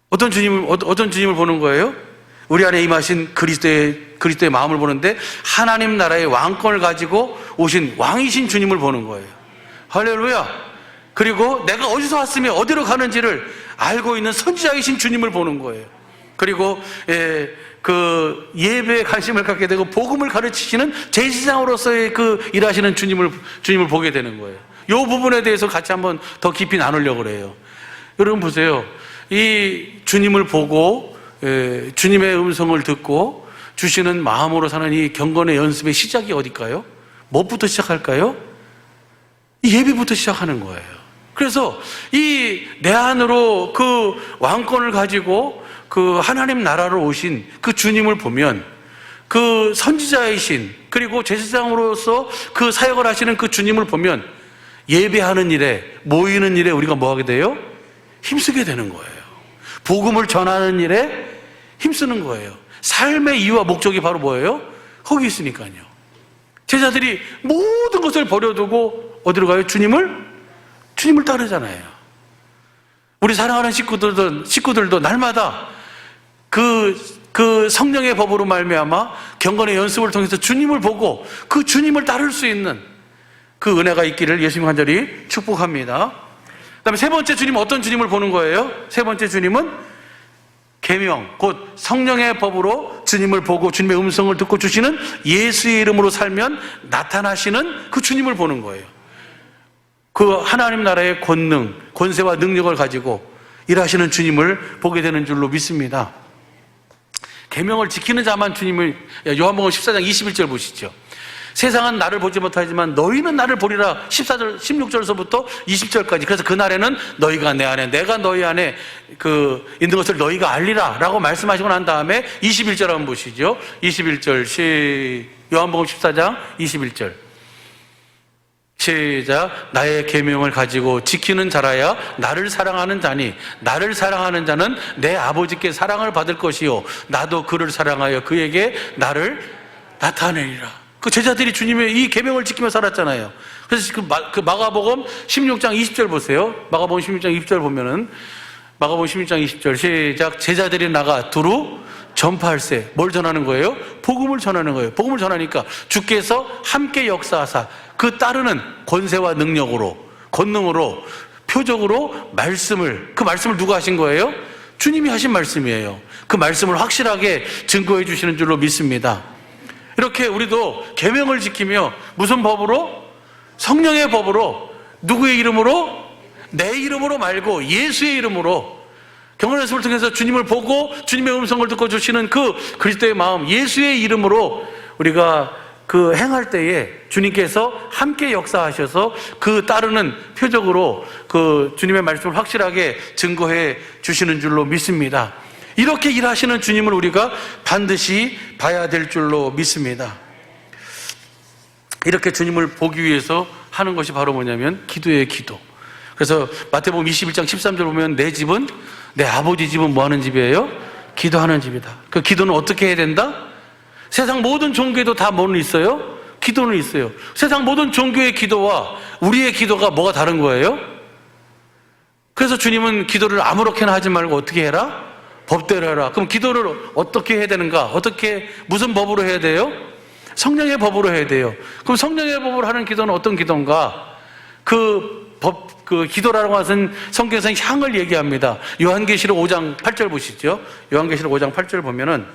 어떤 주님을 보는 거예요? 우리 안에 임하신 그리스도의 마음을 보는데 하나님 나라의 왕권을 가지고 오신 왕이신 주님을 보는 거예요. 할렐루야. 그리고 내가 어디서 왔으며 어디로 가는지를 알고 있는 선지자이신 주님을 보는 거예요. 그리고 그 예배에 관심을 갖게 되고 복음을 가르치시는 제사장으로서의 그 일하시는 주님을 보게 되는 거예요. 이 부분에 대해서 같이 한번 더 깊이 나누려고 그래요. 여러분 보세요. 이 주님을 보고 주님의 음성을 듣고 주시는 마음으로 사는 이 경건의 연습의 시작이 어딜까요? 무엇부터 시작할까요? 이 예배부터 시작하는 거예요. 그래서 이 내 안으로 그 왕권을 가지고 그 하나님 나라로 오신 그 주님을 보면 그 선지자이신 그리고 제사장으로서 그 사역을 하시는 그 주님을 보면 예배하는 일에 모이는 일에 우리가 뭐 하게 돼요? 힘쓰게 되는 거예요. 복음을 전하는 일에 힘쓰는 거예요. 삶의 이유와 목적이 바로 뭐예요? 거기 있으니까요. 제자들이 모든 것을 버려두고 어디로 가요? 주님을 따르잖아요. 우리 사랑하는 식구들도 날마다 그 성령의 법으로 말미암아 경건의 연습을 통해서 주님을 보고 그 주님을 따를 수 있는 그 은혜가 있기를 예수님 간절히 축복합니다. 그다음에 세 번째 주님은 어떤 주님을 보는 거예요? 세 번째 주님은 계명, 곧 성령의 법으로 주님을 보고 주님의 음성을 듣고 주시는 예수의 이름으로 살면 나타나시는 그 주님을 보는 거예요. 그 하나님 나라의 권능, 권세와 능력을 가지고 일하시는 주님을 보게 되는 줄로 믿습니다. 계명을 지키는 자만 주님을, 요한복음 14장 21절 보시죠. 세상은 나를 보지 못하지만 너희는 나를 보리라. 16절서부터 20절까지. 그래서 그날에는 너희가 내 안에, 내가 너희 안에 있는 것을 너희가 알리라 라고 말씀하시고 난 다음에 21절 한번 보시죠. 21절 요한복음 14장 21절 시작. 나의 계명을 가지고 지키는 자라야 나를 사랑하는 자니 나를 사랑하는 자는 내 아버지께 사랑을 받을 것이요 나도 그를 사랑하여 그에게 나를 나타내리라. 그 제자들이 주님의 이 계명을 지키며 살았잖아요. 그래서 그 마가복음 16장 20절 보세요. 마가복음 16장 20절 보면은 마가복음 16장 20절 시작. 제자들이 나가 두루 전파할세. 뭘 전하는 거예요? 복음을 전하는 거예요. 복음을 전하니까 주께서 함께 역사하사 그 따르는 권세와 능력으로, 권능으로, 표적으로 그 말씀을 누가 하신 거예요? 주님이 하신 말씀이에요. 그 말씀을 확실하게 증거해 주시는 줄로 믿습니다. 이렇게 우리도 계명을 지키며 무슨 법으로? 성령의 법으로. 누구의 이름으로? 내 이름으로 말고 예수의 이름으로 경건의 연습을 통해서 주님을 보고 주님의 음성을 듣고 주시는 그 그리스도의 마음, 예수의 이름으로 우리가 그 행할 때에 주님께서 함께 역사하셔서 그 따르는 표적으로 그 주님의 말씀을 확실하게 증거해 주시는 줄로 믿습니다. 이렇게 일하시는 주님을 우리가 반드시 봐야 될 줄로 믿습니다. 이렇게 주님을 보기 위해서 하는 것이 바로 뭐냐면 기도예요, 기도. 그래서 마태복음 21장 13절 보면 내 아버지 집은 뭐 하는 집이에요? 기도하는 집이다. 그 기도는 어떻게 해야 된다? 세상 모든 종교에도 다 뭐는 있어요? 기도는 있어요. 세상 모든 종교의 기도와 우리의 기도가 뭐가 다른 거예요? 그래서 주님은 기도를 아무렇게나 하지 말고 어떻게 해라? 법대로 해라. 그럼 기도를 어떻게 해야 되는가? 무슨 법으로 해야 돼요? 성령의 법으로 해야 돼요. 그럼 성령의 법으로 하는 기도는 어떤 기도인가? 그 기도라는 것은 성경에서 향을 얘기합니다. 요한계시록 5장 8절 보시죠. 요한계시록 5장 8절 보면은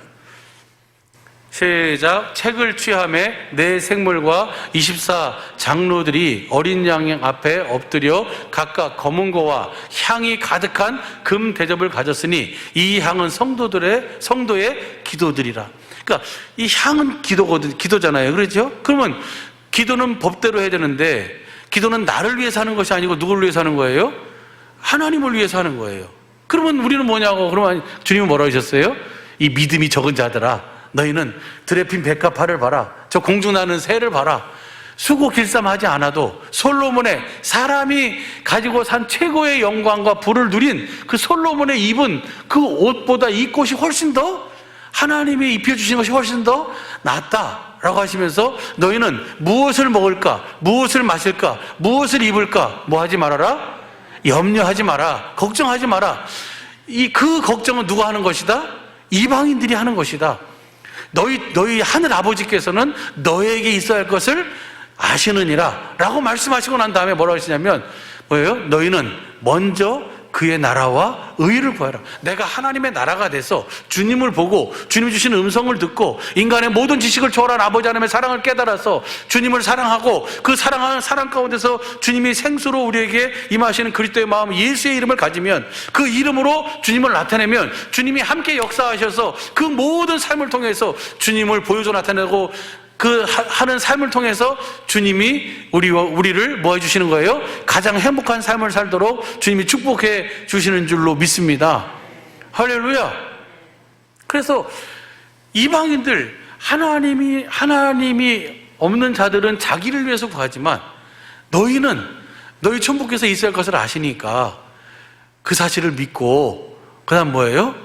시작. 책을 취함에 내 생물과 24 장로들이 어린 양 앞에 엎드려 각각 검은 거와 향이 가득한 금 대접을 가졌으니 이 향은 성도의 기도들이라. 그러니까 이 향은 기도잖아요. 그렇죠? 그러면 기도는 법대로 해야 되는데 기도는 나를 위해서 하는 것이 아니고 누구를 위해서 하는 거예요? 하나님을 위해서 하는 거예요. 그러면 우리는 뭐냐고. 그러면 주님은 뭐라고 하셨어요? 이 믿음이 적은 자들아, 너희는 들에 핀 백합화를 봐라. 저 공중 나는 새를 봐라. 수고 길쌈하지 않아도 솔로몬의 사람이 가지고 산 최고의 영광과 부를 누린 그 솔로몬의 입은 그 옷보다 이 꽃이 훨씬 더 하나님이 입혀주신 것이 훨씬 더 낫다라고 하시면서 너희는 무엇을 먹을까, 무엇을 마실까, 무엇을 입을까, 뭐 하지 말아라? 염려하지 마라, 걱정하지 마라. 그 걱정은 누가 하는 것이다? 이방인들이 하는 것이다. 너희 하늘 아버지께서는 너에게 있어야 할 것을 아시느니라 라고 말씀하시고 난 다음에 뭐라고 하시냐면 뭐예요? 너희는 먼저 그의 나라와 의를 구하라. 내가 하나님의 나라가 돼서 주님을 보고 주님이 주시는 음성을 듣고 인간의 모든 지식을 초월한 아버지 하나님의 사랑을 깨달아서 주님을 사랑하고 그 사랑하는 사랑 가운데서 주님이 생수로 우리에게 임하시는 그리스도의 마음 예수의 이름을 가지면 그 이름으로 주님을 나타내면 주님이 함께 역사하셔서 그 모든 삶을 통해서 주님을 보여줘 나타내고 그 하는 삶을 통해서 주님이 우리를 뭐 해주시는 거예요? 가장 행복한 삶을 살도록 주님이 축복해 주시는 줄로 믿습니다. 할렐루야. 그래서 이방인들, 하나님이 없는 자들은 자기를 위해서 구하지만 너희는 너희 천국에서 있어야 할 것을 아시니까 그 사실을 믿고 그 다음 뭐예요?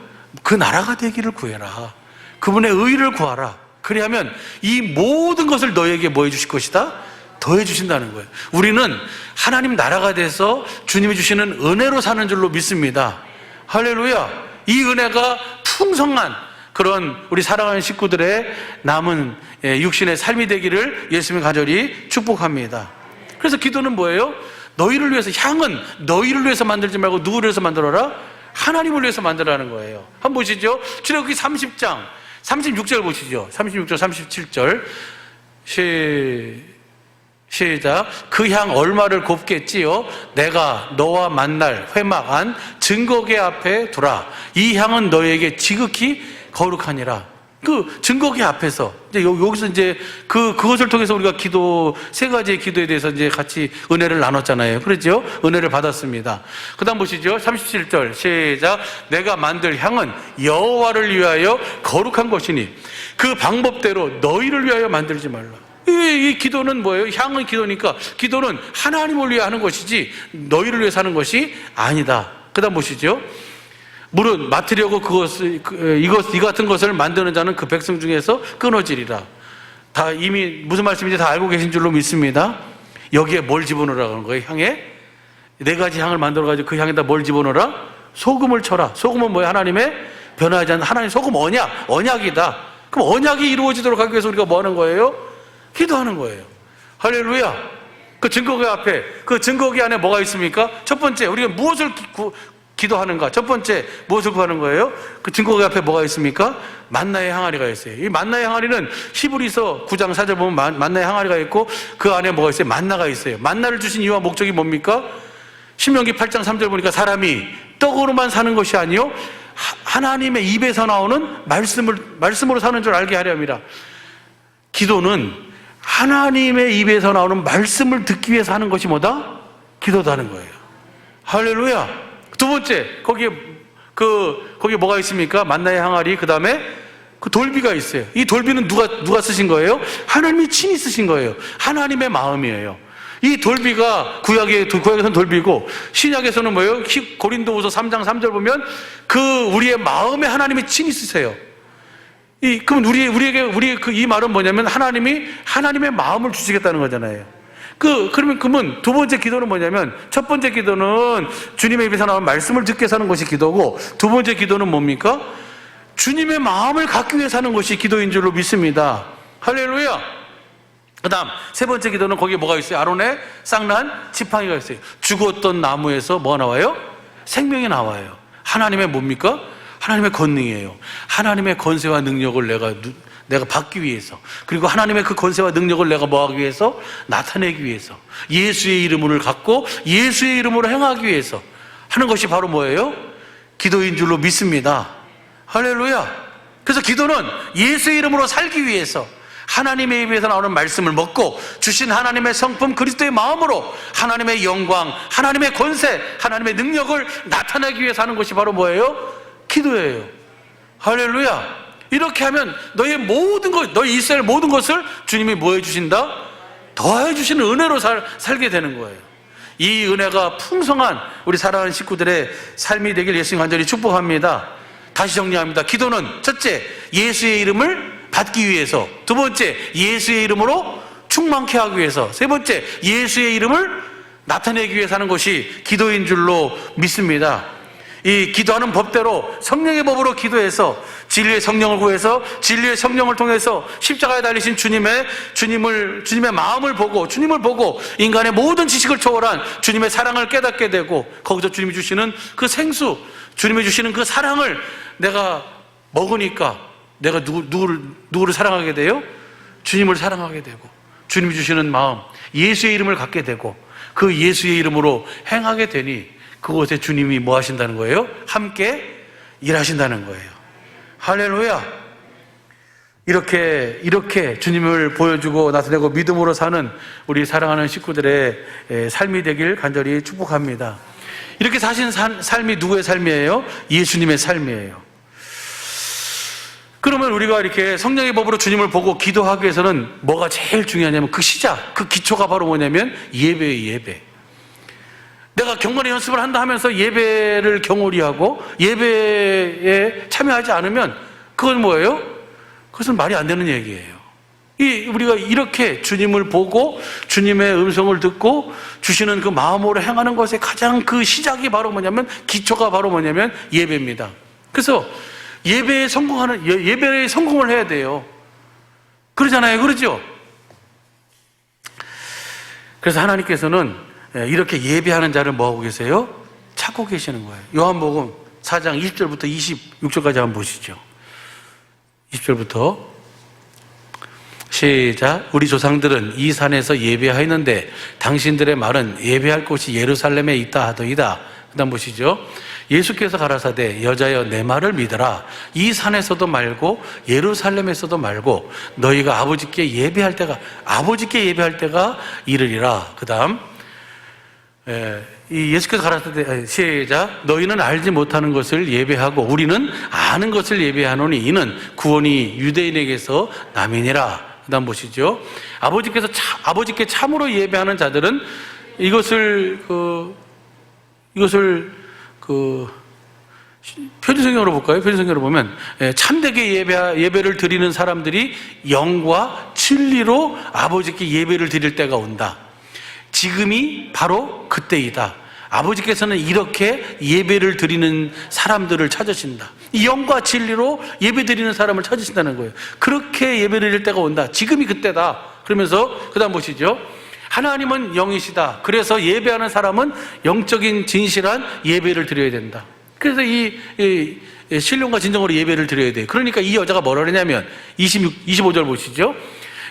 그 나라가 되기를 구해라. 그분의 의를 구하라. 그리하면 이 모든 것을 너에게 뭐 해주실 것이다? 더해 주신다는 거예요. 우리는 하나님 나라가 돼서 주님이 주시는 은혜로 사는 줄로 믿습니다. 할렐루야. 이 은혜가 풍성한 그런 우리 사랑하는 식구들의 남은 육신의 삶이 되기를 예수님의 간절히 축복합니다. 그래서 기도는 뭐예요? 너희를 위해서, 향은 너희를 위해서 만들지 말고 누구를 위해서 만들어라? 하나님을 위해서 만들라는 거예요. 한번 보시죠. 출애굽기 30장 36절 보시죠. 36절 37절 시작. 그 향 얼마를 곱겠지요? 내가 너와 만날 회막 안 증거계 앞에 두라. 이 향은 너에게 지극히 거룩하니라. 그 증거계 앞에서 이제 여기서 이제 그것을 통해서 우리가 기도, 세 가지의 기도에 대해서 이제 같이 은혜를 나눴잖아요. 그렇죠? 은혜를 받았습니다. 그다음 보시죠. 37절 시작. 내가 만들 향은 여호와를 위하여 거룩한 것이니 그 방법대로 너희를 위하여 만들지 말라. 이 기도는 뭐예요? 향은 기도니까 기도는 하나님을 위해 하는 것이지 너희를 위해서 하는 것이 아니다. 그다음 보시죠. 물은 맡으려고 이 같은 것을 만드는 자는 그 백성 중에서 끊어지리라. 다 이미 무슨 말씀인지 다 알고 계신 줄로 믿습니다. 여기에 뭘 집어넣으라는 거예요? 향에 네 가지 향을 만들어가지고 그 향에다 뭘 집어넣으라? 소금을 쳐라. 소금은 뭐예요? 하나님의 변하지 않는 하나님 소금 언약이다. 그럼 언약이 이루어지도록 하기 위해서 우리가 뭐 하는 거예요? 기도하는 거예요. 할렐루야. 그 증거기 앞에, 그 증거기 안에 뭐가 있습니까? 첫 번째, 우리가 무엇을 기도하는가? 첫 번째, 무엇을 구하는 거예요? 그 증거기 앞에 뭐가 있습니까? 만나의 항아리가 있어요. 이 만나의 항아리는 히브리서 9장 4절 보면 만나의 항아리가 있고 그 안에 뭐가 있어요? 만나가 있어요. 만나를 주신 이유와 목적이 뭡니까? 신명기 8장 3절 보니까 사람이 떡으로만 사는 것이 아니요 하나님의 입에서 나오는 말씀으로 사는 줄 알게 하려 함이라. 기도는 하나님의 입에서 나오는 말씀을 듣기 위해서 하는 것이 뭐다? 기도도 하는 거예요. 할렐루야. 두 번째, 거기에 뭐가 있습니까? 만나의 항아리, 그 다음에 그 돌비가 있어요. 이 돌비는 누가 쓰신 거예요? 하나님이 친히 쓰신 거예요. 하나님의 마음이에요. 이 돌비가 구약에서는 돌비고 신약에서는 뭐예요? 고린도후서 3장 3절 보면 우리의 마음에 하나님이 친히 쓰세요. 그럼 우리의 이 말은 뭐냐면 하나님의 마음을 주시겠다는 거잖아요. 그러면 두 번째 기도는 뭐냐면 첫 번째 기도는 주님의 입에서 나온 말씀을 듣게 사는 것이 기도고 두 번째 기도는 뭡니까? 주님의 마음을 갖기 위해 사는 것이 기도인 줄로 믿습니다. 할렐루야. 그 다음 세 번째 기도는 거기에 뭐가 있어요? 아론의 쌍난 지팡이가 있어요. 죽었던 나무에서 뭐가 나와요? 생명이 나와요. 하나님의 뭡니까? 하나님의 권능이에요. 하나님의 권세와 능력을 내가 받기 위해서, 그리고 하나님의 그 권세와 능력을 내가 뭐하기 위해서? 나타내기 위해서, 예수의 이름을 갖고 예수의 이름으로 행하기 위해서 하는 것이 바로 뭐예요? 기도인 줄로 믿습니다. 할렐루야. 그래서 기도는 예수의 이름으로 살기 위해서 하나님의 입에서 나오는 말씀을 먹고 주신 하나님의 성품 그리스도의 마음으로 하나님의 영광, 하나님의 권세, 하나님의 능력을 나타내기 위해서 하는 것이 바로 뭐예요? 기도예요. 할렐루야. 이렇게 하면 너희 이스라엘 모든 것을 주님이 뭐 해주신다? 더해 주시는 은혜로 살게 되는 거예요. 이 은혜가 풍성한 우리 사랑하는 식구들의 삶이 되길 예수님 간절히 축복합니다. 다시 정리합니다. 기도는 첫째, 예수의 이름을 받기 위해서, 두 번째, 예수의 이름으로 충만케 하기 위해서, 세 번째, 예수의 이름을 나타내기 위해서 하는 것이 기도인 줄로 믿습니다. 이 기도하는 법대로 성령의 법으로 기도해서 진리의 성령을 구해서 진리의 성령을 통해서 십자가에 달리신 주님의 마음을 보고, 주님을 보고 인간의 모든 지식을 초월한 주님의 사랑을 깨닫게 되고, 거기서 주님이 주시는 그 생수, 주님이 주시는 그 사랑을 내가 먹으니까 내가 누구를 사랑하게 돼요? 주님을 사랑하게 되고, 주님이 주시는 마음, 예수의 이름을 갖게 되고, 그 예수의 이름으로 행하게 되니 그곳에 주님이 뭐 하신다는 거예요? 함께 일하신다는 거예요. 할렐루야. 이렇게 주님을 보여주고 나타내고 믿음으로 사는 우리 사랑하는 식구들의 삶이 되길 간절히 축복합니다. 이렇게 사신 삶이 누구의 삶이에요? 예수님의 삶이에요. 그러면 우리가 이렇게 성령의 법으로 주님을 보고 기도하기 위해서는 뭐가 제일 중요하냐면, 그 시작, 그 기초가 바로 뭐냐면 예배예요. 예배. 내가 경건의 연습을 한다 하면서 예배를 경홀히 하고 예배에 참여하지 않으면 그건 뭐예요? 그것은 말이 안 되는 얘기예요. 우리가 이렇게 주님을 보고 주님의 음성을 듣고 주시는 그 마음으로 행하는 것의 가장 그 시작이 바로 뭐냐면, 기초가 바로 뭐냐면 예배입니다. 그래서 예배에 성공을 해야 돼요. 그러잖아요. 그러죠? 그래서 하나님께서는 이렇게 예배하는 자를 뭐하고 계세요? 찾고 계시는 거예요. 요한복음 4장 20절부터 26절까지 한번 보시죠. 20절부터 시작. 우리 조상들은 이 산에서 예배하였는데 당신들의 말은 예배할 곳이 예루살렘에 있다 하더이다. 그 다음 보시죠. 예수께서 가라사대 여자여 내 말을 믿어라. 이 산에서도 말고 예루살렘에서도 말고 너희가 아버지께 예배할 때가 이르리라. 그 다음 예수께서 가라사대 시작. 너희는 알지 못하는 것을 예배하고 우리는 아는 것을 예배하노니 이는 구원이 유대인에게서 남이니라. 그 다음 보시죠. 아버지께 참으로 예배하는 자들은 이것을 표준성경으로 볼까요? 표준성경으로 보면 참되게 예배를 드리는 사람들이 영과 진리로 아버지께 예배를 드릴 때가 온다. 지금이 바로 그때이다. 아버지께서는 이렇게 예배를 드리는 사람들을 찾으신다. 이 영과 진리로 예배 드리는 사람을 찾으신다는 거예요. 그렇게 예배 드릴 때가 온다. 지금이 그때다. 그러면서 그 다음 보시죠. 하나님은 영이시다. 그래서 예배하는 사람은 영적인 진실한 예배를 드려야 된다. 그래서 이 신령과 진정으로 예배를 드려야 돼요. 그러니까 이 여자가 뭐라 그러냐면 25절 보시죠.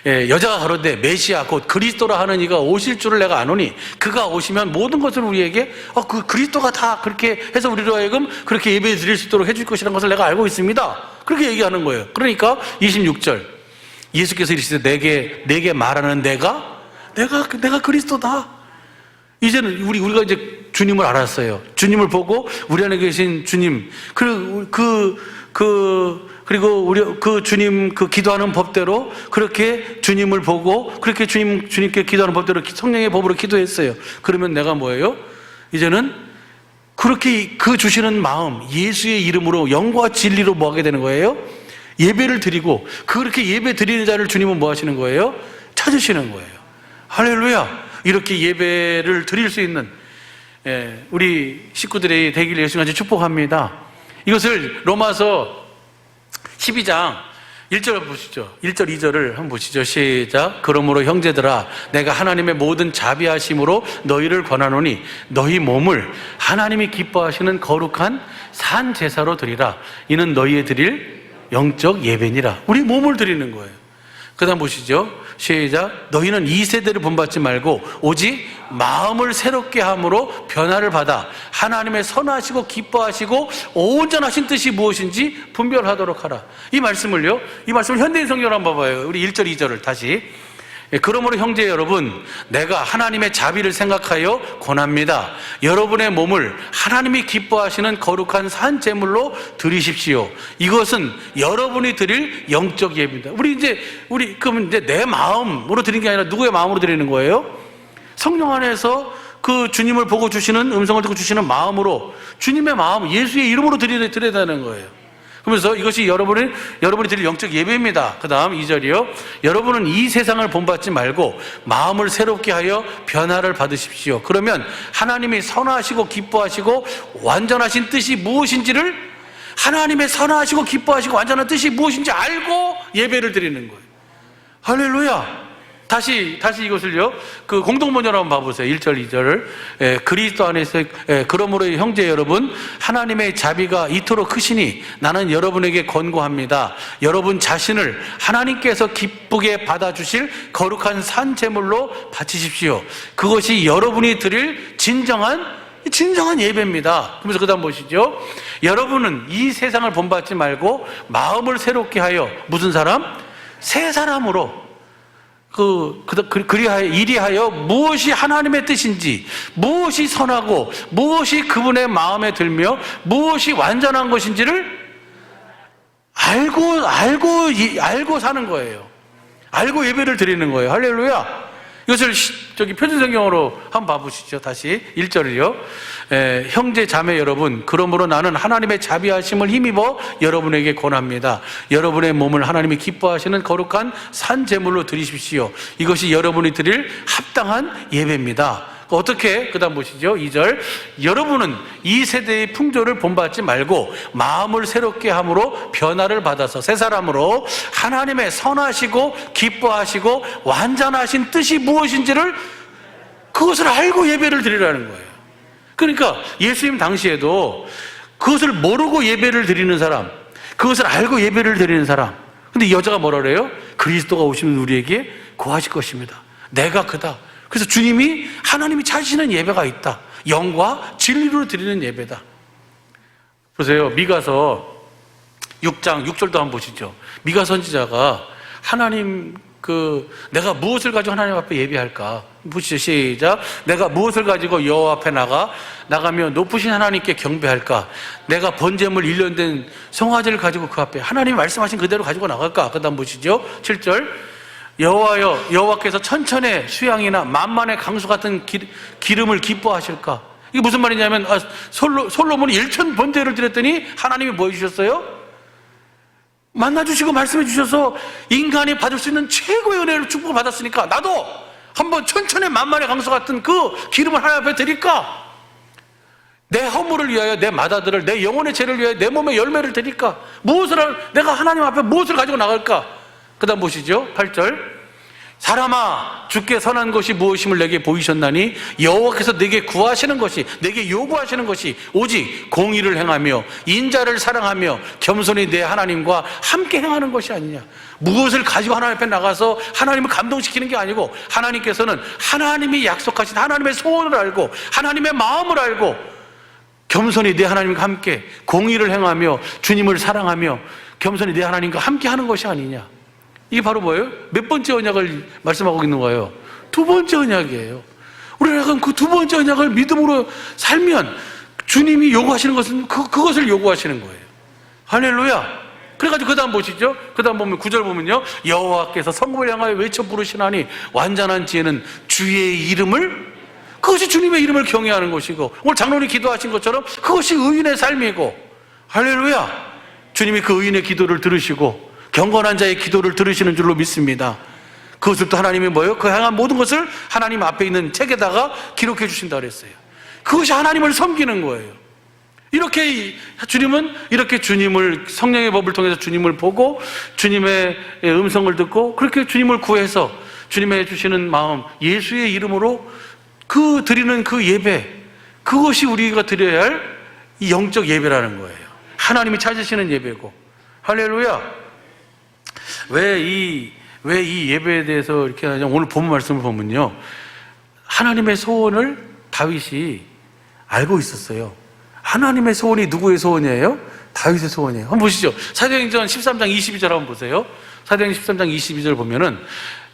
여자가 가로되 메시아 곧 그리스도라 하는 이가 오실 줄을 내가 아노니 그가 오시면 모든 것을 우리에게 그 그리스도가 다 그렇게 해서 우리로 하여금 그렇게 예배 드릴 수 있도록 해줄 것이라는 것을 내가 알고 있습니다. 그렇게 얘기하는 거예요. 그러니까 26절 예수께서 이르시되 내게 말하는 내가 그리스도다. 이제는 우리가 이제 주님을 알았어요. 주님을 보고 우리 안에 계신 주님, 그리고 우리 그 주님 그 기도하는 법대로 그렇게 주님을 보고 그렇게 주님께 기도하는 법대로 성령의 법으로 기도했어요. 그러면 내가 뭐예요? 이제는 그렇게 그 주시는 마음, 예수의 이름으로 영과 진리로 뭐 하게 되는 거예요? 예배를 드리고 그렇게 예배 드리는 자를 주님은 뭐 하시는 거예요? 찾으시는 거예요. 할렐루야. 이렇게 예배를 드릴 수 있는 우리 식구들이 되기를 예수님같이 축복합니다. 이것을 로마서 12장 1절 보시죠. 1절 2절을 한번 보시죠. 시작. 그러므로 형제들아 내가 하나님의 모든 자비하심으로 너희를 권하노니 너희 몸을 하나님이 기뻐하시는 거룩한 산 제사로 드리라. 이는 너희의 드릴 영적 예배니라. 우리 몸을 드리는 거예요. 그 다음 보시죠. 시작. 너희는 이 세대를 본받지 말고 오직 마음을 새롭게 함으로 변화를 받아 하나님의 선하시고 기뻐하시고 온전하신 뜻이 무엇인지 분별하도록 하라. 이 말씀을 현대인 성경으로 한번 봐봐요. 우리 1절 2절을 다시. 그러므로 형제 여러분 내가 하나님의 자비를 생각하여 권합니다. 여러분의 몸을 하나님이 기뻐하시는 거룩한 산 제물로 드리십시오. 이것은 여러분이 드릴 영적 예배입니다. 그럼 이제 내 마음으로 드리는 게 아니라 누구의 마음으로 드리는 거예요? 성령 안에서 그 주님을 보고 주시는 음성을 듣고 주시는 마음으로 주님의 마음, 예수의 이름으로 드려야 되는 거예요. 그러면서 이것이 여러분이 드릴 영적 예배입니다. 그 다음 2절이요. 여러분은 이 세상을 본받지 말고 마음을 새롭게 하여 변화를 받으십시오. 그러면 하나님이 선하시고 기뻐하시고 완전하신 뜻이 무엇인지를, 하나님의 선하시고 기뻐하시고 완전한 뜻이 무엇인지 알고 예배를 드리는 거예요. 할렐루야. 다시 이것을요, 그 공동번역을 한번 봐보세요. 1절, 2절을. 그리스도 안에서, 그러므로 형제 여러분, 하나님의 자비가 이토록 크시니 나는 여러분에게 권고합니다. 여러분 자신을 하나님께서 기쁘게 받아주실 거룩한 산 제물로 바치십시오. 그것이 여러분이 드릴 진정한 예배입니다. 그러면서 그 다음 보시죠. 여러분은 이 세상을 본받지 말고 마음을 새롭게 하여, 무슨 사람? 새 사람으로 이리하여 무엇이 하나님의 뜻인지, 무엇이 선하고 무엇이 그분의 마음에 들며 무엇이 완전한 것인지를 알고 사는 거예요. 알고 예배를 드리는 거예요. 할렐루야. 이것을 표준성경으로 한번 봐보시죠. 다시 1절을요. 형제 자매 여러분, 그러므로 나는 하나님의 자비하심을 힘입어 여러분에게 권합니다. 여러분의 몸을 하나님이 기뻐하시는 거룩한 산 제물로 드리십시오. 이것이 여러분이 드릴 합당한 예배입니다. 어떻게? 그 다음 보시죠. 2절. 여러분은 이 세대의 풍조를 본받지 말고 마음을 새롭게 함으로 변화를 받아서 새 사람으로 하나님의 선하시고 기뻐하시고 완전하신 뜻이 무엇인지를, 그것을 알고 예배를 드리라는 거예요. 그러니까 예수님 당시에도 그것을 모르고 예배를 드리는 사람, 그것을 알고 예배를 드리는 사람. 근데 이 여자가 뭐라 그래요? 그리스도가 오시면 우리에게 구하실 것입니다. 내가 그다. 그래서 주님이, 하나님이 찾으시는 예배가 있다. 영과 진리로 드리는 예배다. 보세요. 미가서 6장 6절도 한번 보시죠. 미가 선지자가 하나님, 내가 무엇을 가지고 하나님 앞에 예배할까? 보시죠. 시작. 내가 무엇을 가지고 여호와 앞에 나가며 높으신 하나님께 경배할까? 내가 번제물 1년 된 송아지를 가지고 그 앞에 하나님이 말씀하신 그대로 가지고 나갈까? 그 다음 보시죠. 7절. 여호와여, 여호와께서 천천의 수양이나 만만의 강수 같은 기름을 기뻐하실까? 이게 무슨 말이냐면, 솔로몬이 1천 번제를 드렸더니 하나님이 뭐 해주셨어요? 만나주시고 말씀해 주셔서 인간이 받을 수 있는 최고의 은혜를 축복을 받았으니까 나도 한번 천천의 만만의 강수 같은 그 기름을 하나님 앞에 드릴까? 내 허물을 위하여, 내 맏아들을, 내 영혼의 죄를 위하여 내 몸의 열매를 드릴까? 내가 하나님 앞에 무엇을 가지고 나갈까? 그 다음 보시죠. 8절. 사람아, 주께 선한 것이 무엇임을 내게 보이셨나니 여호와께서 내게 구하시는 것이, 내게 요구하시는 것이 오직 공의를 행하며 인자를 사랑하며 겸손히 내 하나님과 함께 행하는 것이 아니냐. 무엇을 가지고 하나님 앞에 나가서 하나님을 감동시키는 게 아니고, 하나님께서는 하나님이 약속하신 하나님의 소원을 알고 하나님의 마음을 알고 겸손히 내 하나님과 함께 공의를 행하며 주님을 사랑하며 겸손히 내 하나님과 함께 하는 것이 아니냐. 이게 바로 뭐예요? 몇 번째 언약을 말씀하고 있는 거예요? 두 번째 언약이에요. 우리가 그 두 번째 언약을 믿음으로 살면 주님이 요구하시는 것은 그것을 요구하시는 거예요. 할렐루야. 그래가지고 그 다음 보시죠. 그 다음 보면 9절 보면요. 여호와께서 성읍을 향하여 외쳐 부르시나니 완전한 지혜는 주의 이름을, 그것이 주님의 이름을 경외하는 것이고, 오늘 장로님이 기도하신 것처럼 그것이 의인의 삶이고, 할렐루야. 주님이 그 의인의 기도를 들으시고 경건한 자의 기도를 들으시는 줄로 믿습니다. 그것을 또 하나님이 뭐예요? 그 향한 모든 것을 하나님 앞에 있는 책에다가 기록해 주신다 그랬어요. 그것이 하나님을 섬기는 거예요. 이렇게 주님을, 성령의 법을 통해서 주님을 보고 주님의 음성을 듣고 그렇게 주님을 구해서 주님의 주시는 마음, 예수의 이름으로 드리는 그 예배, 그것이 우리가 드려야 할 이 영적 예배라는 거예요. 하나님이 찾으시는 예배고. 할렐루야. 왜 이 예배에 대해서 이렇게 하냐면, 오늘 본 말씀을 보면요, 하나님의 소원을 다윗이 알고 있었어요. 하나님의 소원이 누구의 소원이에요? 다윗의 소원이에요. 한번 보시죠. 사도행전 13장 22절 한번 보세요. 사도행전 13장 22절 보면은,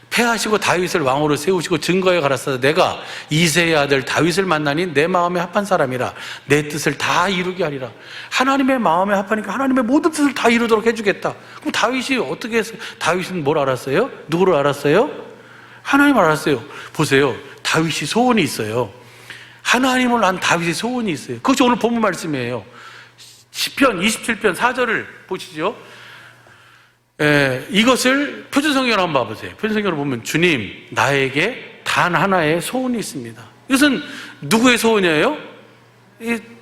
패하시고 다윗을 왕으로 세우시고 증거에 가라사대 내가 이새의 아들 다윗을 만나니 내 마음에 합한 사람이라 내 뜻을 다 이루게 하리라. 하나님의 마음에 합하니까 하나님의 모든 뜻을 다 이루도록 해주겠다. 그럼 다윗이 어떻게 했어요? 다윗은 뭘 알았어요? 누구를 알았어요? 하나님을 알았어요. 보세요. 다윗이 소원이 있어요. 하나님을 안 다윗의 소원이 있어요. 그것이 오늘 본문 말씀이에요. 시편 27편 4절을 보시죠. 이것을 표준성경으로 한번 봐보세요. 표준성경으로 보면 주님, 나에게 단 하나의 소원이 있습니다. 이것은 누구의 소원이에요?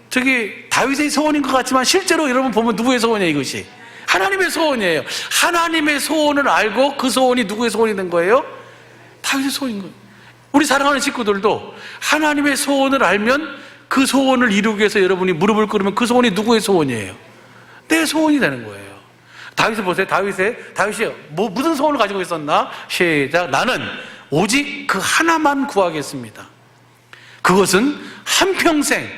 저기 다윗의 소원인 것 같지만 실제로 여러분 보면 누구의 소원이에요? 이것이 하나님의 소원이에요. 하나님의 소원을 알고 그 소원이 누구의 소원이 된 거예요? 다윗의 소원인 거예요. 우리 사랑하는 식구들도 하나님의 소원을 알면 그 소원을 이루기 위해서 여러분이 무릎을 꿇으면 그 소원이 누구의 소원이에요? 내 소원이 되는 거예요. 다윗을 보세요. 다윗이 무슨 소원을 가지고 있었나? 시작. 나는 오직 그 하나만 구하겠습니다. 그것은 한평생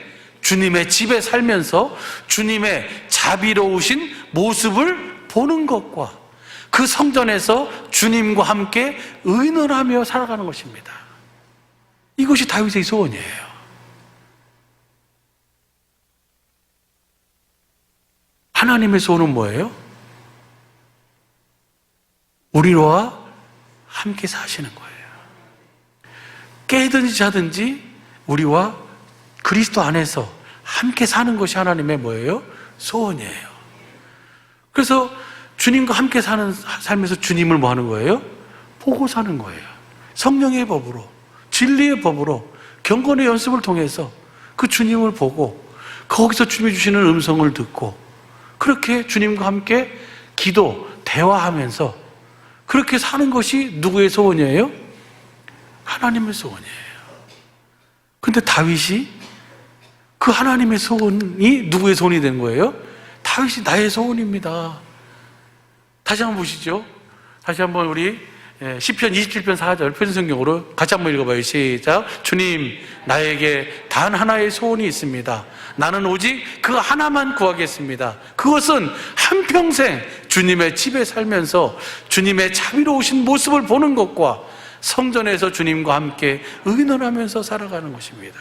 주님의 집에 살면서 주님의 자비로우신 모습을 보는 것과 그 성전에서 주님과 함께 의논하며 살아가는 것입니다. 이것이 다윗의 소원이에요. 하나님의 소원은 뭐예요? 우리와 함께 사시는 거예요. 깨든지 자든지 우리와 그리스도 안에서 함께 사는 것이 하나님의 뭐예요? 소원이에요. 그래서 주님과 함께 사는 삶에서 주님을 뭐 하는 거예요? 보고 사는 거예요. 성령의 법으로, 진리의 법으로, 경건의 연습을 통해서 그 주님을 보고 거기서 주님이 주시는 음성을 듣고 그렇게 주님과 함께 기도, 대화하면서 그렇게 사는 것이 누구의 소원이에요? 하나님의 소원이에요. 근데 다윗이 그 하나님의 소원이 누구의 소원이 된 거예요? 다윗이 나의 소원입니다. 다시 한번 보시죠. 다시 한번 우리 시편 27편 4절 표준성경으로 같이 한번 읽어봐요. 시작. 주님, 나에게 단 하나의 소원이 있습니다. 나는 오직 그 하나만 구하겠습니다. 그것은 한평생 주님의 집에 살면서 주님의 자비로우신 모습을 보는 것과 성전에서 주님과 함께 의논하면서 살아가는 것입니다.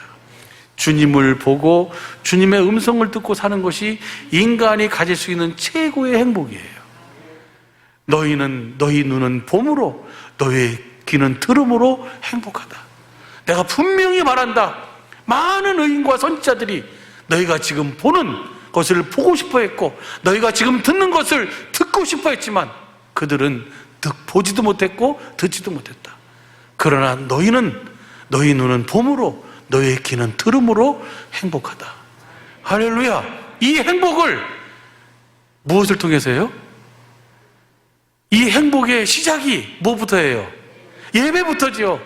주님을 보고 주님의 음성을 듣고 사는 것이 인간이 가질 수 있는 최고의 행복이에요. 너희 눈은 봄으로 너희의 귀는 들음으로 행복하다. 내가 분명히 말한다. 많은 의인과 선지자들이 너희가 지금 보는 것을 보고 싶어 했고 너희가 지금 듣는 것을 듣고 싶어 했지만 그들은 보지도 못했고 듣지도 못했다. 그러나 너희 눈은 봄으로 너희의 귀는 들음으로 행복하다. 할렐루야. 이 행복을 무엇을 통해서요? 이 행복의 시작이 뭐부터예요? 예배부터지요.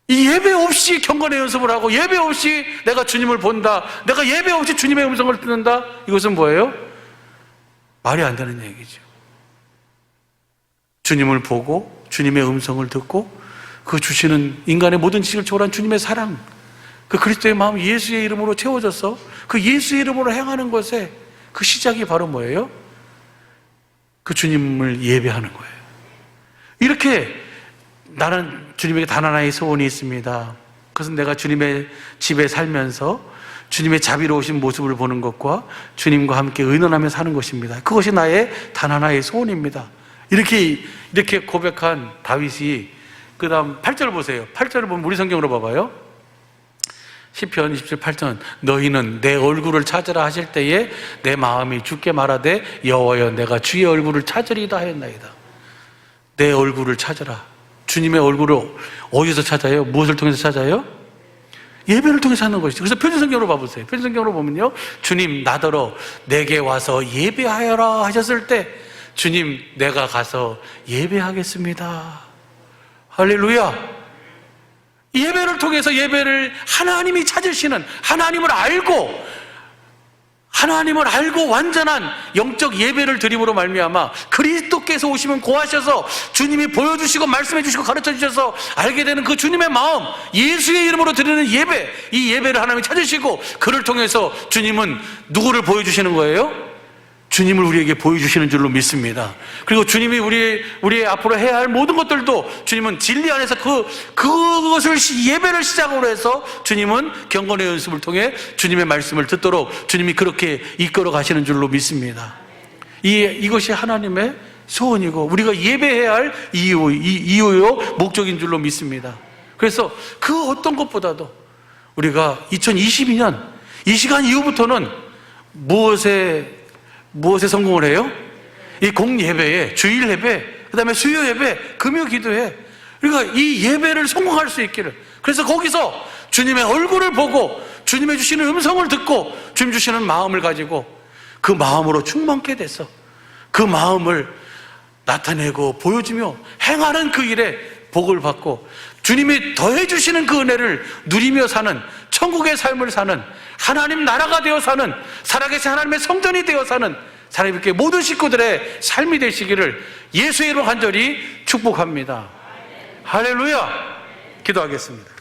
이 예배 없이 경건의 연습을 하고 예배 없이 내가 주님을 본다, 내가 예배 없이 주님의 음성을 듣는다, 이것은 뭐예요? 말이 안 되는 얘기죠. 주님을 보고 주님의 음성을 듣고 그 주시는 인간의 모든 지식을 초월한 주님의 사랑, 그 그리스도의 마음 예수의 이름으로 채워져서 그 예수의 이름으로 행하는 것에 그 시작이 바로 뭐예요? 그 주님을 예배하는 거예요. 이렇게 나는 주님에게 단 하나의 소원이 있습니다. 그것은 내가 주님의 집에 살면서 주님의 자비로우신 모습을 보는 것과 주님과 함께 의논하며 사는 것입니다. 그것이 나의 단 하나의 소원입니다. 이렇게 고백한 다윗이 그 다음 8절 보세요. 8절을 보면 우리 성경으로 봐봐요. 시편 27, 8절. 너희는 내 얼굴을 찾으라 하실 때에 내 마음이 주께 말하되 여호와여 내가 주의 얼굴을 찾으리다 하였나이다. 내 얼굴을 찾으라. 주님의 얼굴을 어디서 찾아요? 무엇을 통해서 찾아요? 예배를 통해서 찾는 것이죠. 그래서 표준성경으로 봐보세요. 표준성경으로 보면요, 주님 나더러 내게 와서 예배하여라 하셨을 때 주님 내가 가서 예배하겠습니다. 할렐루야. 예배를 통해서 예배를 하나님이 찾으시는, 하나님을 알고 완전한 영적 예배를 드림으로 말미암아 그리스도께서 오시면 고하셔서 주님이 보여주시고 말씀해 주시고 가르쳐 주셔서 알게 되는 그 주님의 마음, 예수의 이름으로 드리는 예배, 이 예배를 하나님이 찾으시고 그를 통해서 주님은 누구를 보여주시는 거예요? 주님을 우리에게 보여주시는 줄로 믿습니다. 그리고 주님이 우리 앞으로 해야 할 모든 것들도 주님은 진리 안에서 그것을 예배를 시작으로 해서 주님은 경건의 연습을 통해 주님의 말씀을 듣도록 주님이 그렇게 이끌어 가시는 줄로 믿습니다. 이것이 하나님의 소원이고 우리가 예배해야 할 이유요 목적인 줄로 믿습니다. 그래서 그 어떤 것보다도 우리가 2022년 이 시간 이후부터는 무엇에 성공을 해요? 이 공예배에, 주일 예배, 그 다음에 수요 예배, 금요 기도회. 그러니까 이 예배를 성공할 수 있기를. 그래서 거기서 주님의 얼굴을 보고 주님의 주시는 음성을 듣고 주님 주시는 마음을 가지고 그 마음으로 충만케 돼서 그 마음을 나타내고 보여주며 행하는 그 일에 복을 받고 주님이 더해 주시는 그 은혜를 누리며 사는 천국의 삶을 사는 하나님 나라가 되어 사는 살아계신 하나님의 성전이 되어 사는 사랑의 모든 식구들의 삶이 되시기를 예수의 이름으로 간절히 축복합니다. 할렐루야. 기도하겠습니다.